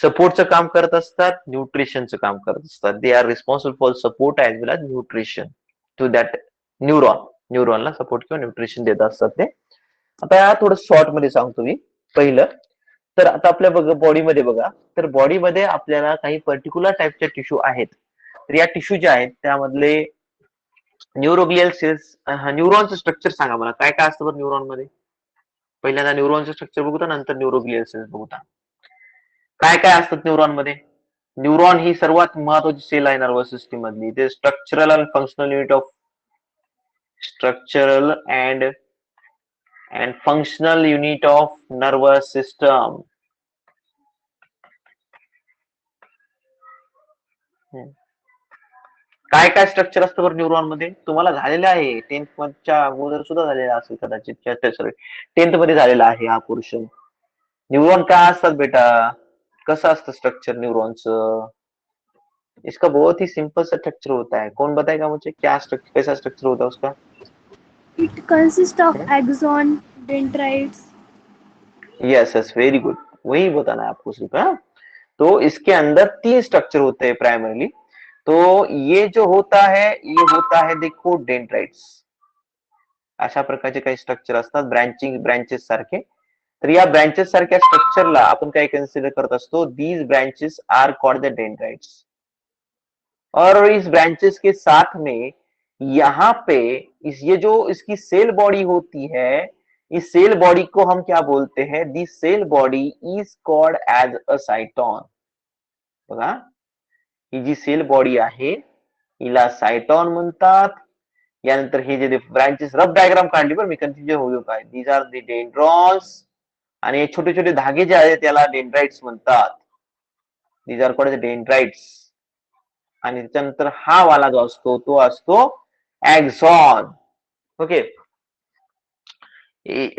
सपोर्टचं काम करत असतात, न्यूट्रिशनचं काम करत असतात. They are responsible for support as well as nutrition to that neuron. न्यूरॉनला सपोर्ट किंवा न्यूट्रिशन देत असतात ते. आता थोडं शॉर्ट मध्ये सांगतो मी. पहिलं तर आता आपल्या बॉडीमध्ये बघा, तर बॉडीमध्ये आपल्याला काही पर्टिक्युलर टाईपचे टिश्यू आहेत. तर या टिश्यू जे आहेत त्यामधले न्यूरोग्लियल सेल्स, न्यूरॉनचं स्ट्रक्चर सांगा मला, काय काय असतं बरं न्यूरॉन मध्ये? पहिल्यांदा न्यूरॉनचं स्ट्रक्चर बघूता, नंतर न्यूरोग्लियल सेल्स बघूता. काय काय असतात न्यूरॉन मध्ये? न्यूरॉन ही सर्वात महत्वाची सेल आहे नर्वस सिस्टीम मधली. ते structural and functional unit of structural and functional unit of nervous system. काय काय स्ट्रक्चर असतं बरं न्यूरॉन मध्ये तुम्हाला झालेलं आहे 10th मधच्या अगोदर सुद्धा झालेला असेल कदाचित सॉरी 10th मध्ये झालेला आहे हा पोर्शन न्यूरॉन काय असतात बेटा कसं असतं स्ट्रक्चर न्यूरॉनचं इसका बहुत ही सिंपल सा स्ट्रक्चर होता है कौन बताएगा मुझे क्या स्ट्रक्चर कैसा स्ट्रक्चर होता है उसका It consists of हम्म? axon, dendrites. Yes yes very good वही बताना है आपको सिर्फ हाँ? तो इसके अंदर 3 स्ट्रक्चर होते हैं प्राइमरीली तो ये जो होता है ये होता है देखो डेंड्राइट्स अशा प्रकारचे काही स्ट्रक्चर असतात ब्रँचेस सारखे तर या ब्रँचेस सारख्या स्ट्रक्चरला आपण काय कन्सिडर करत असतो these branches are called the dendrites और इस ब्रांचेस के साथ में यहाँ पे ये जो इसकी सेल बॉडी होती है इस सेल बॉडी को हम क्या बोलते हैं the cell body is called as a cyton बघा ही जी सेल बॉडी आहे हिला सायटॉन म्हणतात यानंतर हे जे ब्रांचेस रफ डायग्राम काढली पण मी कन्फ्युजन होऊ काय दीज आर द डेंड्रॉन्स आणि हे छोटे छोटे धागे जे आहेत त्याला डेंड्राइट्स म्हणतात दीज आर कॉल्ड डेंड्राइट्स आणि त्याच्यानंतर हा वाला जो असतो तो असतो ऍक्झॉन ओके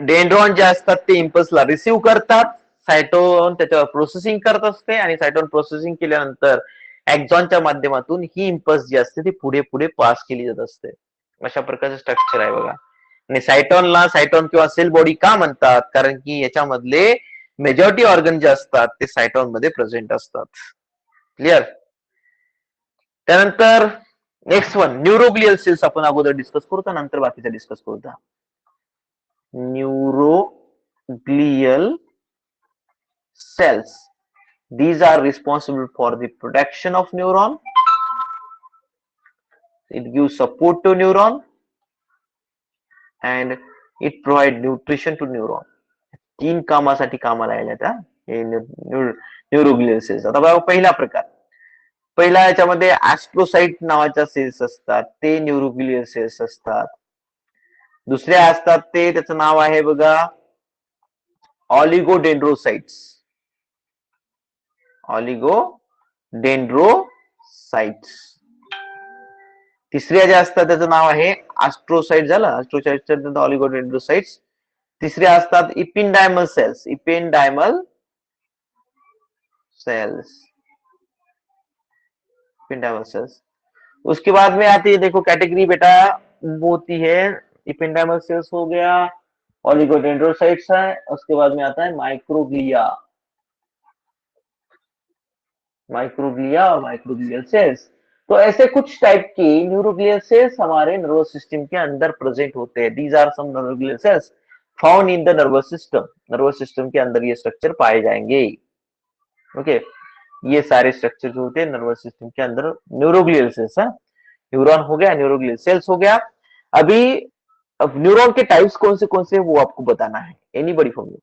डेंड्रॉन जे असतात ते इम्पल्सला रिसीव्ह करतात सायटोन त्याच्यावर प्रोसेसिंग करत असते आणि सायटोन प्रोसेसिंग केल्यानंतर ऍक्झॉनच्या माध्यमातून ही इम्पल्स जी असते ती पुढे पुढे पास केली जात असते अशा प्रकारचं स्ट्रक्चर आहे बघा आणि सायटॉनला सायटॉन किंवा सेल बॉडी का म्हणतात कारण की याच्यामधले मेजॉरिटी ऑर्गन जे असतात ते सायटॉन मध्ये प्रेझेंट असतात क्लिअर त्यानंतर नेक्स्ट वन न्यूरोग्लियल सेल्स आपण अगोदर डिस्कस करू का नंतर बाकीचा डिस्कस करू का neuroglial cells these are responsible for the protection of neuron it gives support to neuron and it provide nutrition to neuron तीन कामासाठी कामाला येतात हे न्यूरोग्लियल सेल्स आता बघा पहिला प्रकार पहिला याच्यामध्ये ऍस्ट्रोसाइट नावाच्या सेल्स असतात ते न्यूरोग्लियल सेल्स असतात दुसऱ्या असतात ते त्याचं नाव आहे बघा ऑलिगोडेंड्रोसाइट्स ऑलिगोडेंड्रोसाइट्स तिसऱ्या ज्या असतात त्याचं नाव आहे ऍस्ट्रोसाइट झालं ऍस्ट्रोसाइट ऑलिगोडेंड्रोसाइट्स तिसऱ्या असतात इपिनडायमल सेल्स इपिनडायमल सेल्स उसके बाद में आती है देखो कैटेगरी बेटा होती है इपिनडायमल सेल्स हो गया ऑलिगोडेंड्रोसाइट्स है उसके बाद में आता है माइक्रोग्लिया और माइक्रोग्लियल सेल्स तो ऐसे कुछ टाइप की न्यूरोग्लियल सेल्स हमारे नर्वस सिस्टम के अंदर प्रेजेंट होते हैं these are some neuroglial cells found in the nervous system के अंदर ये स्ट्रक्चर पाए जाएंगे ओके ये सारे स्ट्रक्चर जो होते हैं नर्वस सिस्टम के अंदर न्यूरोग्लियल सेल्स है न्यूरॉन हो गया न्यूरोग्लियल सेल्स हो गया अभी अब न्यूरॉन के टाइप्स कौन से वो आपको बताना है anybody from you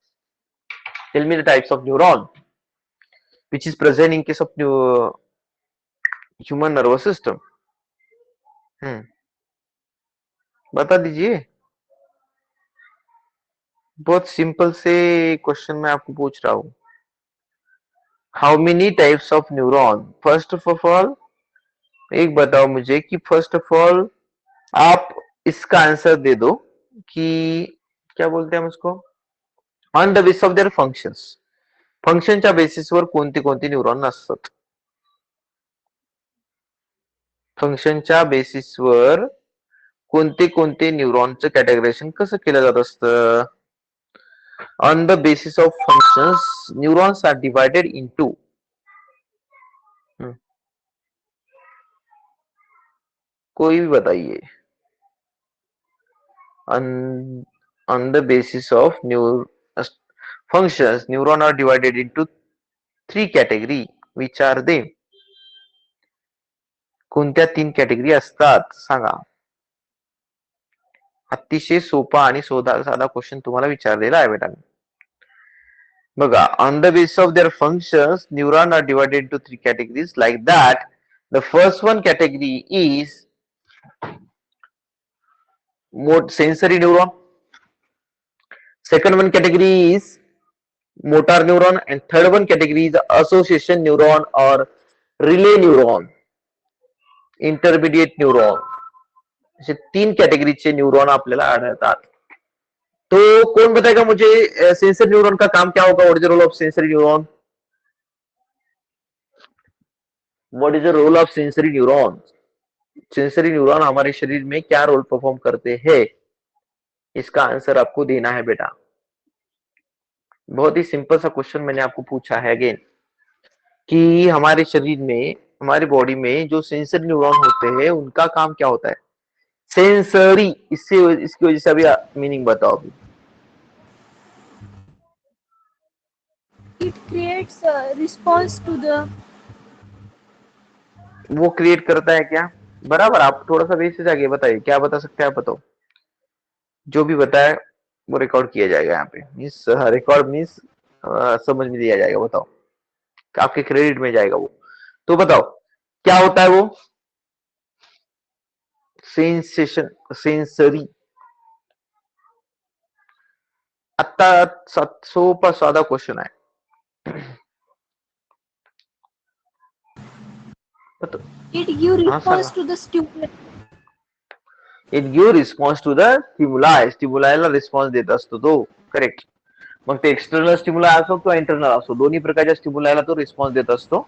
tell me the types of neuron which is present in case of human nervous system बता दीजिए बहुत सिंपल से क्वेश्चन मैं आपको पूछ रहा हूं how many types of neuron first of all एक बताओ मुझे कि फर्स्ट ऑफ ऑल आप इसका आंसर दे दो कि क्या बोलते हैं हम उसको on the basis of there फंक्शनच्या बेसिसवर कोणते कोणते न्यूरॉन असतात फंक्शनच्या बेसिसवर कोणते कोणते न्यूरॉनचं कॅटेगरायझेशन कसं केलं जात असतं on the basis of functions neurons are divided into कोई भी बताइए on the basis of functions neuron are divided into 3 category which are they कोणत्या 3 कॅटेगरी असतात सांगा अतिशय सोपा आणि साधा क्वेश्चन तुम्हाला विचारलेला आहे बेटा बघा on the basis of their functions neuron are divided into 3 categories like that the first one category is sensory neuron second one category is motor neuron and third one category is association neuron or relay neuron intermediate neuron, असे 3 कॅटेगरीचे neuron आपल्याला आढळतात. तो कौन बताएगा मुझे sensory neuron का काम क्या होगा? What is the role of sensory neuron? What is the role of sensory neuron? Sensory neuron हमारे शरीर में क्या रोल परफॉर्म करते हैं? इसका आंसर आपको देना है बेटा. बहुत ही सिंपल सा क्वेश्चन मैंने आपको पूछा है अगेन, कि हमारे शरीर में, हमारी बॉडी में जो सेंसरी न्यूरॉन होते हैं उनका काम क्या होता है? सेंसरी, इससे इसकी वजह से अभी मीनिंग बताओ अभी. It creates a response to the वो क्रिएट करता है क्या? बराबर. आप थोड़ा सा बेस से जाके बताइए, क्या बता सकते हैं आप? बताओ. जो भी बताए वो रिकॉर्ड किया जाएगा यहाँ पे. मीन्स रिकॉर्ड मीन्स समझ में दिया जाएगा. बताओ, आपके क्रेडिट में जाएगा वो. तो बताओ क्या होता है वो? Sensation, sensory. आता 700 साधा क्वेश्चन आहे. बताओ. it give हा, response सांगा. to the stimulus. It give response to the stimuli. स्टिमुलायला रिस्पॉन्स देत असतो तो. करेक्ट. मग ते एक्सटर्नल स्टिमुलाय असो किंवा इंटरनल असो, दोन्ही प्रकारच्या स्टिमुलायला तो रिस्पॉन्स देत असतो.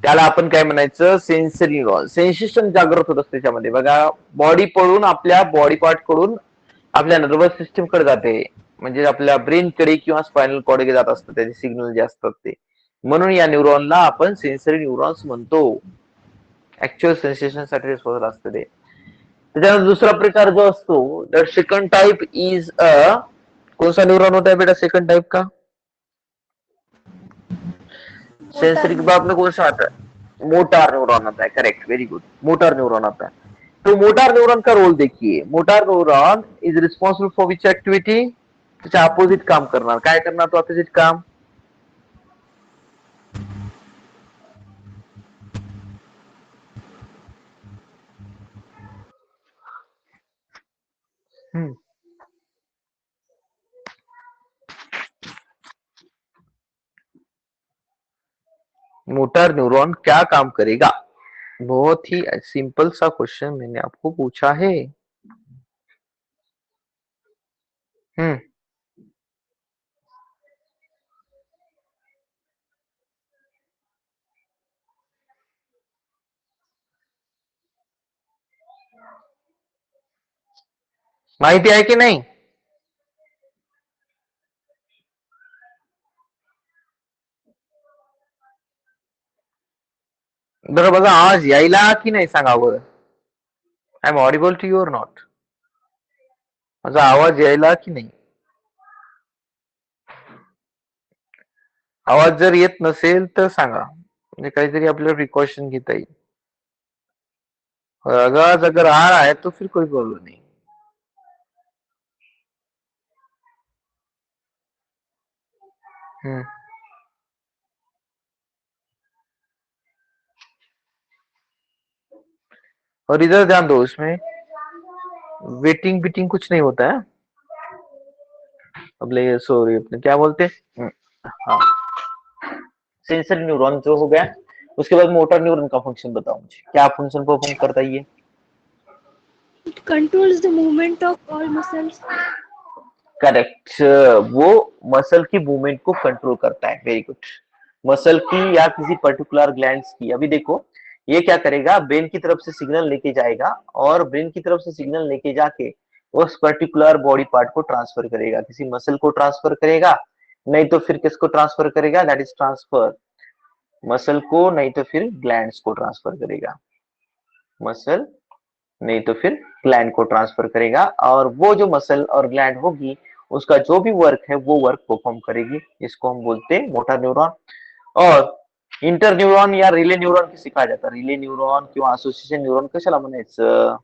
त्याला आपण काय म्हणायचं? Sensory neuron. सेन्सेशन जागृत होत असते त्याच्यामध्ये. बघा, बॉडी पळून आपल्या बॉडी पार्ट कडून आपल्या नर्वस सिस्टीम कडे जाते, म्हणजे आपल्या ब्रेन कडे किंवा स्पायनल कॉर्ड कडे जात असतं त्याचे सिग्नल जे असतात ते. म्हणून या न्यूरॉनला आपण सेन्सरी न्यूरॉन्स म्हणतो. ऍक्च्युअल सेन्सेशन साठी रिस्पॉन्स असतं ते. त्याच्यानंतर दुसरा प्रकार जो असतो, the second type is a, कौन सा न्यूरॉन होता है बेटा सेकंड टाइप का? Motor सेंसरी के बाद में कौन सा आता है? मोटार न्यूरॉन आता है. Correct, very good. Motor neuron आता है. तो मोटार न्यूरॉन का रोल देखिए. Motor neuron is responsible for which activity? त्याच्या अपोजिट काम करणार. काय करणार तो अपोजिट काम? हम्म. मोटार न्यूरॉन क्या काम करेगा? बहुत ही सिंपल सा क्वेश्चन मैंने आपको पूछा है. हम्म. माहिती आहे की नाही? बरं बघा, आवाज यायला की नाही सांगा बरं. I am audible to you और नॉट? माझा आवाज यायला की नाही? आवाज जर येत नसेल तर सांगा, म्हणजे काहीतरी आपल्याला प्रिकॉशन घेता येईल. आवाज अगर आ रहा है तो फिर कोई प्रॉब्लम नहीं. हम्म. और इधर ध्यान दो, इसमें वेटिंग बीटिंग कुछ नहीं होता है. अब ले सॉरी, अपने क्या बोलते हैं. हाँ. सेंसरी न्यूरॉन जो हो गया, उसके बाद मोटर न्यूरॉन का फंक्शन बताओ मुझे, क्या फंक्शन परफॉर्म करता है ये? It controls the movement of all muscles. Correct. वो मसल की मूवमेंट को कंट्रोल करता है. Very good. मसल की या किसी पर्टिकुलर ग्लैंड्स की. अभी देखो, ये क्या करेगा? ब्रेन की तरफ से सिग्नल लेके जाएगा, और ब्रेन की तरफ से सिग्नल लेके जाके उस पर्टिकुलर बॉडी पार्ट को ट्रांसफर करेगा. किसी मसल को ट्रांसफर करेगा, नहीं तो फिर किसको ट्रांसफर करेगा? That is transfer. मसल को, नहीं तो फिर ग्लैंड्स को ट्रांसफर करेगा. मसल नहीं तो फिर ग्लैंड को ट्रांसफर करेगा, और वो जो मसल और ग्लैंड होगी, उसका जो भी वर्क है वो वर्क परफॉर्म करेगी. इसको हम बोलते हैं मोटर न्यूरॉन. और इंटर न्यूरॉन या रिले न्यूरॉन कसे काय जातात? रिले न्यूरॉन किंवा असोसिएशन न्यूरॉन कशाला म्हणायचं?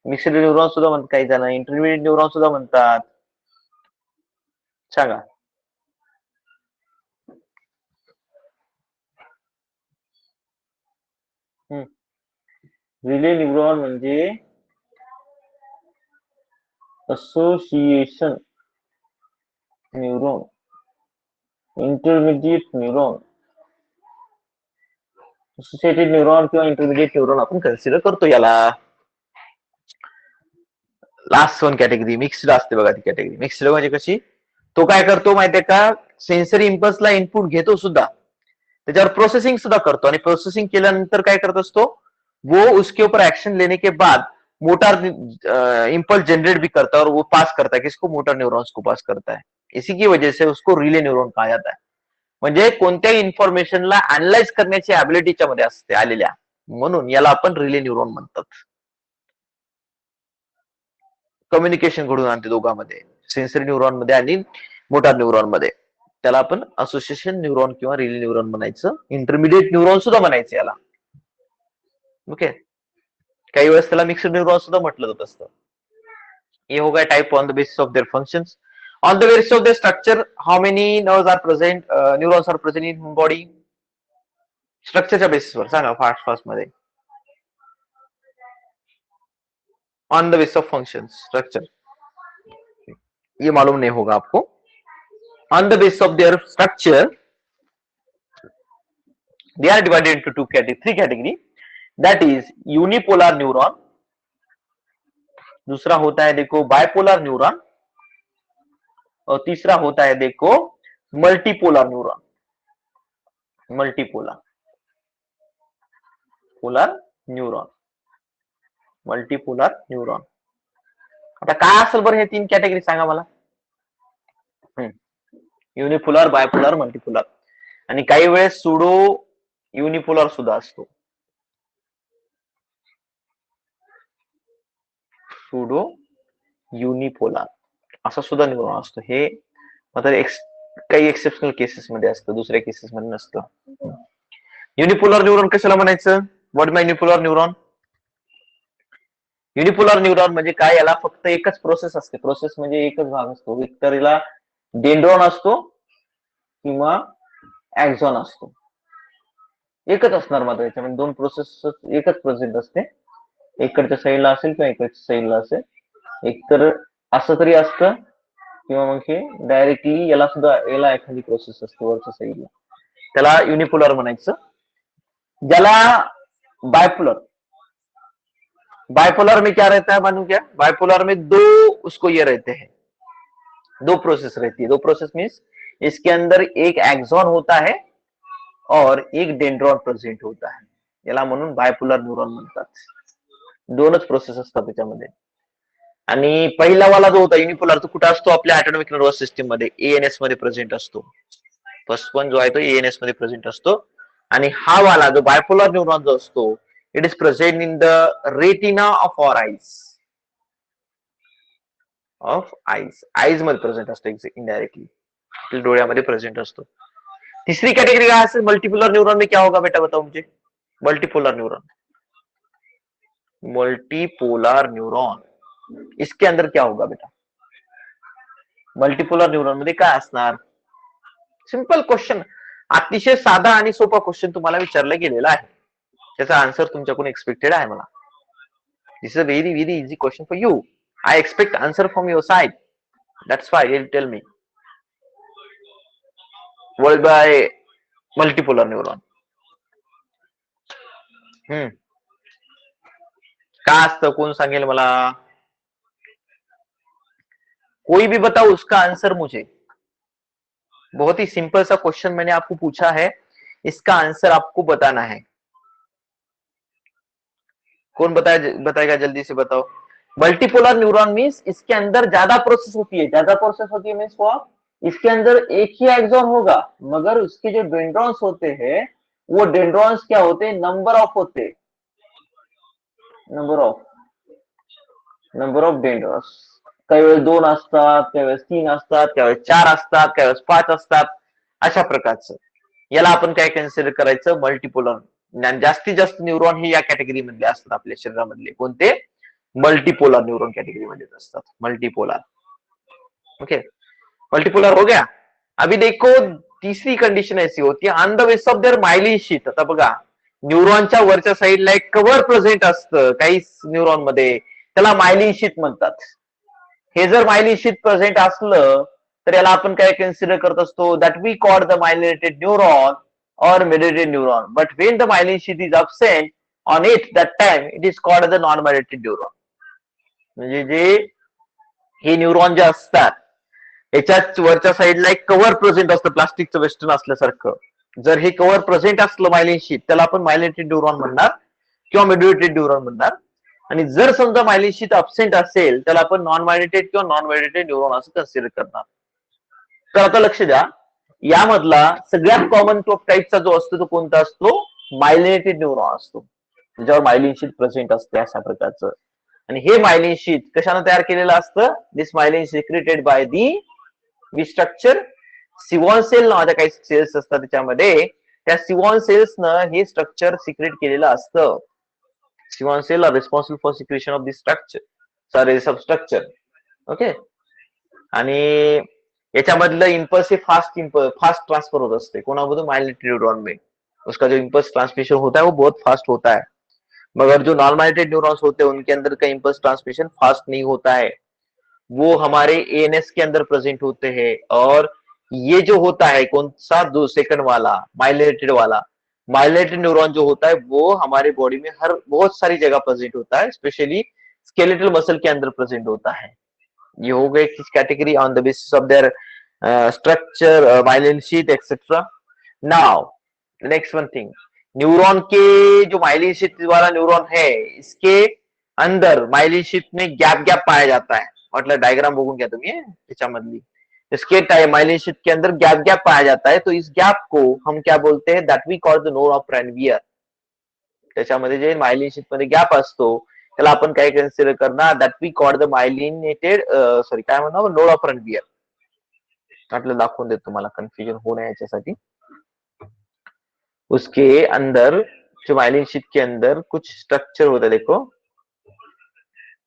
मिक्स्ड न्यूरॉन सुद्धा म्हणतात काही जण, इंटरमिडिएट न्यूरॉन सुद्धा म्हणतात. सांगा. रिले न्यूरॉन म्हणजे association neuron, intermediate neuron associated neuron किंवा इंटरमिडिएट न्यूरॉन आपण कन्सिडर करतो याला. लास्ट वन कॅटेगरी मिक्स्ड असते बघा. ती कॅटेगरी मिक्स्ड म्हणजे कशी, तो काय करतो माहितीये का, सेन्सरी इम्पल्सला इनपुट घेतो सुद्धा, त्याच्यावर प्रोसेसिंग सुद्धा करतो, आणि प्रोसेसिंग केल्यानंतर काय करत असतो वो, उसके ऊपर एक्शन लेने के बाद मोटर इम्पल्स जनरेट भी करता है और वो पास करता है, किसको, मोटर न्यूरॉन्स को पास करता है. इसी की वजह से उसको रिले न्यूरॉन कहा जाता है. म्हणजे कोणत्याही इन्फॉर्मेशनला अनालाइज करण्याची ॲबिलिटीच्या मध्ये असते आलेल्या, म्हणून याला आपण रिले न्यूरॉन म्हणतात. कम्युनिकेशन घडून आणते दोघांमध्ये, सेन्सरी न्यूरॉन मध्ये आणि मोटार न्यूरॉन मध्ये. त्याला आपण असोसिएशन न्यूरॉन किंवा रिले न्यूरॉन म्हणायचं. इंटरमिडिएट न्यूरॉन सुद्धा म्हणायचं याला. ओके, काही वेळेस त्याला मिक्स्ड न्यूरॉन सुद्धा म्हटलं जात असतं. ये हो गया type on the basis of their functions. On the basis of their structure, how many nerves are present, neurons are present in body. स्ट्रक्चरच्या बेसिसवर सांगा फास्ट फास्ट मध्ये. On the basis of functions structure, ये मालूम नहीं होगा आपको. On the basis of their structure, they are divided into three category. That is unipolar neuron. दूसरा होता है देखो बाइपोलर न्यूरॉन, और तीसरा होता है देखो multipolar neuron. Multipolar neuron, multipolar neuron. आता काय असेल बरं हे तीन कॅटेगरी सांगा मला. Unipolar, bipolar, multipolar. आणि काही वेळेस सुडो युनिपोलर सुद्धा असतो. सुडो युनिपोलर असा सुद्धा न्यूरॉन असतो. हे मात्र काही एक्सेप्शनल केसेस मध्ये असतं, दुसऱ्या केसेस मध्ये नसतं. युनिपोलर न्यूरॉन कशाला म्हणायचं. What my unipolar neuron. Unipolar neuron म्हणजे काय, याला फक्त एकच प्रोसेस असते. प्रोसेस म्हणजे एकच भाग असतो. एकतर याला डेंड्रॉन असतो किंवा ऍक्झॉन असतो. एकच असणार मात्र याच्यामध्ये दोन प्रोसेस एकच प्रेझेंट असते. इकडच्या साईडला असेल किंवा इकडच्या साईडला असेल. एकतर असं तरी असतं किंवा मग हे डायरेक्टली याला सुद्धा याला एखादी प्रोसेस असते वरच्या साईडला, त्याला युनिपोलर म्हणायचं. ज्याला बायपोलर, बाइपोलर में क्या रहता है मालूम क्या, बाइपोलर में दो उसको ये रहते हैं, दो प्रोसेस रहती है. दो प्रोसेस मीन्स इसके अंदर एक एक्सॉन होता है और एक डेंड्रॉन प्रेझेंट होता है. याला म्हणून बायपोलर न्यूरॉन म्हणतात. दोनच प्रोसेस असतात त्याच्यामध्ये. आणि पहिला वाला जो होता युनिपोलर, तो कुठे असतो, आपल्या ऑटोनॉमिक नर्वस सिस्टीम मध्ये एएनएस मध्ये प्रेझेंट असतो. फर्स्ट वन जो आहे तो एएनएस मध्ये प्रेझेंट असतो. आणि हा वाला जो बायपोलर न्यूरॉन जो असतो, it is present in the retina of our eyes. Eyes मध्ये प्रेझेंट असतो इनडायरेक्टली, डोळ्यामध्ये प्रेझेंट असतो. तीसरी कैटेगरी क्या है, मल्टीपोलर न्यूरॉन में क्या होगा बेटा, बताओ मुझे. मल्टीपोलर न्यूरॉन, मल्टीपोलर न्यूरॉन इसके अंदर क्या होगा बेटा. मल्टीपोलर न्यूरॉन मध्ये काय असणार. सिंपल क्वेश्चन, अतिशय साधा आणि सोपा क्वेश्चन तुम्हाला विचारला गेलेला आहे. त्याचा आन्सर तुमच्याकडून एक्सपेक्टेड आहे मला. This is a very very easy question for you. I expect answer from your side. That's why you tell me. World by multipolar neuron. काय असतं, कोण सांगेल मला. कोई भी बताओ उसका आंसर मुझे. बहुत ही सिंपल सा क्वेश्चन मैंने आपको पूछा है, इसका आंसर आपको बताना है. कौन बताएगा जल्दी से बताओ. मल्टीपोलर न्यूरॉन मीन्स इसके अंदर ज्यादा प्रोसेस होती है. ज्यादा प्रोसेस होती है मीन्स व्हाट, इसके अंदर एक ही एक्सॉन होगा, मगर उसके जो डेंड्रॉन्स होते हैं वो डेंड्रॉन्स क्या होते हैं, नंबर ऑफ होते हैं. Number of dendrons. काही वेळेस 2 असतात, काही वेळेस 3 असतात, काही वेळेस 4 असतात, काही वेळेस 5 असतात. अशा प्रकारचं याला आपण काय कन्सिडर करायचं, मल्टीपोलर. जास्तीत जास्त न्यूरॉन हे या कॅटेगरी मधले असतात आपल्या शरीरामधले. कोणते, मल्टीपोलर न्यूरॉन कॅटेगरी मध्ये असतात. मल्टीपोलर. ओके, मल्टीपोलर हो गया. अभी देखो तीसरी कंडिशन ऐसी होती है, on the base of their myelin sheath. आता बघा, न्यूरॉनच्या वरच्या साईडला एक कव्हर प्रेझेंट असतं काही न्यूरॉन मध्ये, त्याला मायलिन शीथ म्हणतात. हे जर मायलिन शीथ प्रेझेंट असलं तर याला आपण काय कन्सिडर करत असतो, that we called the myelinated neuron or mediated neuron. But when the myelin sheath is absent on it, that time it is called as a non-mediated neuron. म्हणजे जे हे न्यूरॉन जे असतात याच्यात वरच्या साईडला एक कव्हर प्रेझेंट असतं प्लास्टिकचं वेस्टर्न असल्यासारखं. जर हे कव्हर प्रेझेंट असलं मायलिन शीट त्याला आपण मायलिनेटेड न्यूरॉन म्हणणार किंवा मेड्युलेटेड न्यूरॉन म्हणणार. आणि जर समजा मायलिन शीट अब्सेंट असेल त्याला आपण नॉन मायलिनेटेड किंवा नॉन मेड्युलेटेड न्यूरॉन असं कन्सिडर करणार. तर आता लक्ष द्या, यामधला सगळ्यात कॉमन टाईपचा जो असतो तो कोणता असतो? मायलिनेटेड न्यूरॉन असतो, ज्याच्यावर मायलिन शीट प्रेझेंट असते अशा प्रकारचं. आणि हे मायलिन शीट कशाने तयार केलेलं असतं? This myelin secreted by the structure Schwann cell नावाच्या काही सेल्स असतात त्याच्यामध्ये. त्या सिवॉन सेल्सनं हे स्ट्रक्चर सिक्रेट केलेलं असतं. Schwann cell are responsible for secretion of this structure, sorry substructure. Okay. आणि याच्यामधलं इम्पल्स हे फास्ट ट्रांसफर होत असते. कोणामधून? मायलिनेटेड न्यूरॉन में. उसका जो इम्पल्स ट्रांसमिशन होता है वो बहुत फास्ट होता है, मगर जो नॉन माइलेटेड न्यूरॉन्स होते हैं उनके अंदर का इम्पल्स ट्रांसमिशन फास्ट नहीं होता है, वो हमारे एएनएस के अंदर प्रेजेंट होते हैं. और ये जो होता है कौन सा? 2 सेकंड वाला माइलेटेड न्यूरॉन जो होता है वो हमारे बॉडी में हर बहुत सारी जगह प्रेजेंट होता है, स्पेशली स्केलेटल मसल के अंदर प्रेजेंट होता है. ये हो गए किस category? On the basis of their structure, myelin sheath etcetera. Now next one thing, neuron के जो माइलिन शीट वाला न्यूरॉन है इसके अंदर माइलिन शीट में गैप पाया जाता है. मतलब डायग्राम बघून घ्या तुम्ही त्याच्यामधली. इसके माइलिन शीट के अंदर गैप पाया जाता है. तो इस गैप को हम क्या बोलते हैं? That we call the node of Ranvier. त्याच्यामध्ये जे माइलिन शीट मध्ये गॅप असतो त्याला आपण काय कन्सिडर करणार? That we call the myelinated, sorry काय म्हणणार? Node of Ranvier. आपल्याला दाखवून देतो तुम्हाला कन्फ्युजन होऊ नये याच्यासाठी. उसके अंदर जो माइलिन शीट के अंदर कुछ स्ट्रक्चर होता है, देखो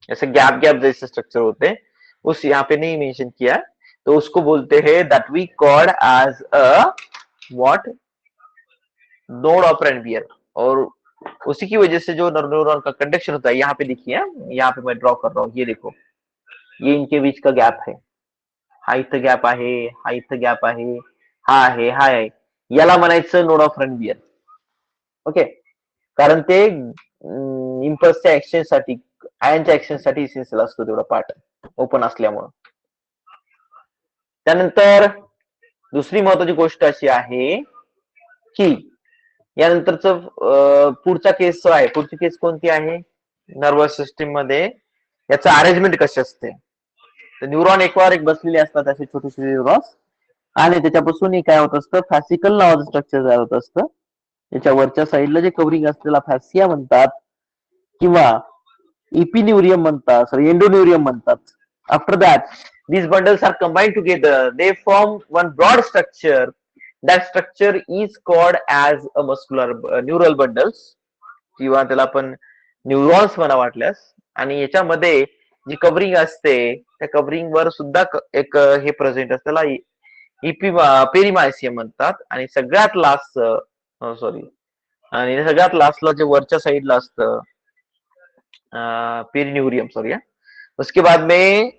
ऐसे गैप जैसे स्ट्रक्चर होते हैं, उस यहाँ पे नहीं मेंशन किया, तो उसको बोलते हैं that we called as a what? Node of Ranvier. और उसी की वजह से जो न्यूरॉन का कंडक्शन होता है, यहाँ पे देखिए, यहाँ पे मैं ड्रॉ कर रहा हूँ, ये देखो, ये इनके बीच का गॅप है. हा इथं गॅप आहे, हा इथं गॅप आहे, हा आहे, याला म्हणायचं नोड ऑफ रॅनवियर. ओके. कारण ते इम्पल्सच्या एक्सचेंज साठी, आयनच्या एक्सचेंज साठी इसेन्शियल असतो तेवढा पार्ट ओपन असल्यामुळं. त्यानंतर दुसरी महत्वाची गोष्ट अशी आहे की यानंतरच पुढचा केस जो आहे, पुढची केस कोणती आहे? नर्वस सिस्टीम मध्ये याचं अरेंजमेंट कशी असते? तर न्यूरॉन एकवर एक बसलेले असतात असे छोटे छोटे न्यूरॉन्स, आणि त्याच्यापासून काय होत असतं? फॅसिकल नावाचं स्ट्रक्चर तयार होत असतं. याच्या वरच्या साईडला जे कव्हरिंग असलेला फॅसिया म्हणतात किंवा इपिन्युरियम म्हणतात, सॉरी एंडोन्युरियम म्हणतात. After that these bundles are combined together, they form one broad structure. That structure is called as a neural bundles, किंवा त्याला आपण न्यूरॉन्स म्हणा वाटल्यास. आणि याच्यामध्ये जी कव्हरिंग असते त्या कव्हरिंग वर सुद्धा एक हे प्रेझेंट असतं, त्याला पेरिमायसियम म्हणतात. आणि सगळ्यात लास्टला जे वरच्या साईडला असतं पेरिन्यूरियम, सॉरी. उसके बाद में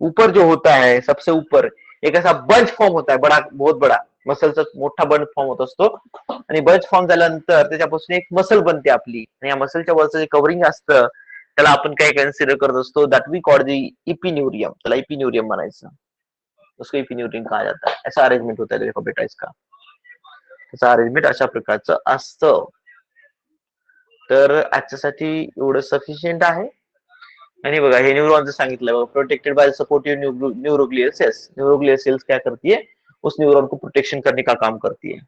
ऊपर जो होता है, सबसे ऊपर एक ऐसा बंच फॉर्म होता है, बहुत बड़ा मसलचा मोठा बंच फॉर्म होत असतो. आणि बंच फॉर्म झाल्यानंतर त्याच्यापासून एक मसल बनते आपली, आणि या मसलच्या वरचं जे कव्हरिंग असतं त्याला आपण काय कन्सिडर करत असतो? दॅट वी कॉल दी इपिन्यूरियम. त्याला इपिन्यूरियम म्हणायचं, उसको इपिन्यूरियम कहा जाता है. ऐसा अरेंजमेंट होता है, देखो बेटा इसका. त्याचं अरेंजमेंट अशा प्रकारचं असतं. तर आजच्यासाठी एवढं सफिशियंट आहे. आणि बघा हे न्यूरॉनचं सांगितलं बघा, protected by supportive neuroglial cells. Neuroglial cells क्या करती है? उस न्यूरॉन को प्रोटेक्शन करने का काम करती है.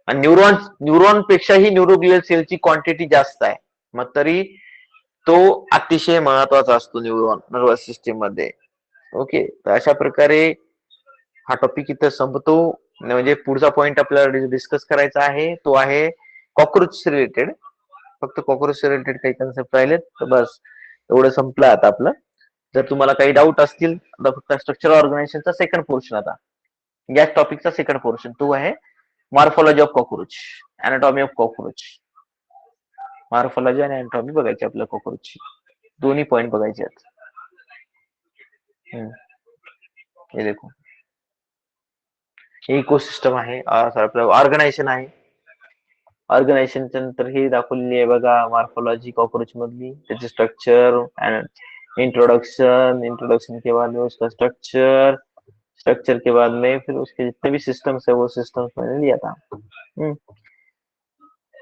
आणि न्यूरॉन पेक्षाही न्यूरोग्लियल सेलची क्वांटिटी जास्त आहे, मग तरी तो अतिशय महत्वाचा असतो न्यूरॉन नर्वस सिस्टीम मध्ये. ओके. तर अशा प्रकारे हा टॉपिक इथं संपतो. म्हणजे पुढचा पॉइंट आपल्याला डिस्कस करायचा आहे तो आहे कॉकरोच रिलेटेड. फक्त कॉकरोच रिलेटेड काही कन्सेप्ट राहिलेत तर बस एवढं संपलं आता आपलं. जर तुम्हाला काही डाऊट असतील तर फक्त स्ट्रक्चर ऑर्गनायझेशनचा सेकंड पोर्शन, आता या टॉपिकचा सेकंड पोर्शन तो आहे morphology of cockroach, anatomy of cockroach. Morphology आणि अॅनाटॉमी बघायची आपल्या कॉकरोचची, दोन्ही पॉइंट बघायचे आहेत. हे देखो, इकोसिस्टम आहे, आपलं ऑर्गनायझेशन आहे. ऑर्गनायझेशनच्या नंतर हे दाखवलेली आहे बघा, मॉर्फोलॉजी कॉकरोच मधली, त्याचे स्ट्रक्चर, इंट्रोडक्शन के बाद में उसका स्ट्रक्चर, स्ट्रक्चर के बाद में फिर उसके जितने भी सिस्टम्स है वो सिस्टम्स मैंने लिया था।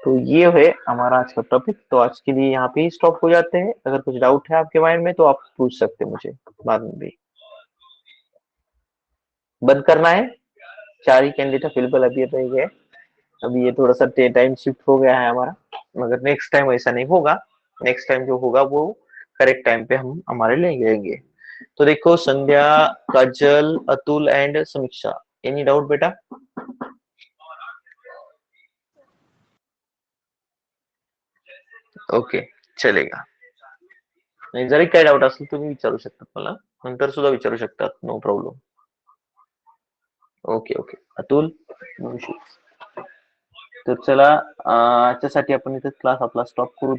तो ये है हमारा आज का टॉपिक। तो आज के लिए यहाँ पे ही स्टॉप हो जाते हैं। अगर कुछ डाउट है आपके माइंड में तो आप पूछ सकते हैं मुझे बाद में भी। बंद करना है, 4 ही कैंडिडेट अवेलेबल अभी रह गए। अभी ये थोड़ा सा टाइम शिफ्ट हो गया है हमारा, मगर नेक्स्ट टाइम ऐसा नहीं होगा। नेक्स्ट टाइम जो होगा वो करेक्ट टाइम पे हम हमारे लेंगे। तो देखो, संध्या, काजल, अतुल एंड समीक्षा, एनी डाउट बेटा? ओके, चलेगा. नाही, जरी काही डाऊट असेल तुम्ही विचारू शकतात मला, नंतर सुद्धा विचारू शकतात, no problem. Okay okay. Atul, no issues. तर चला, आजच्यासाठी आपण इथे क्लास आपला स्टॉप करू.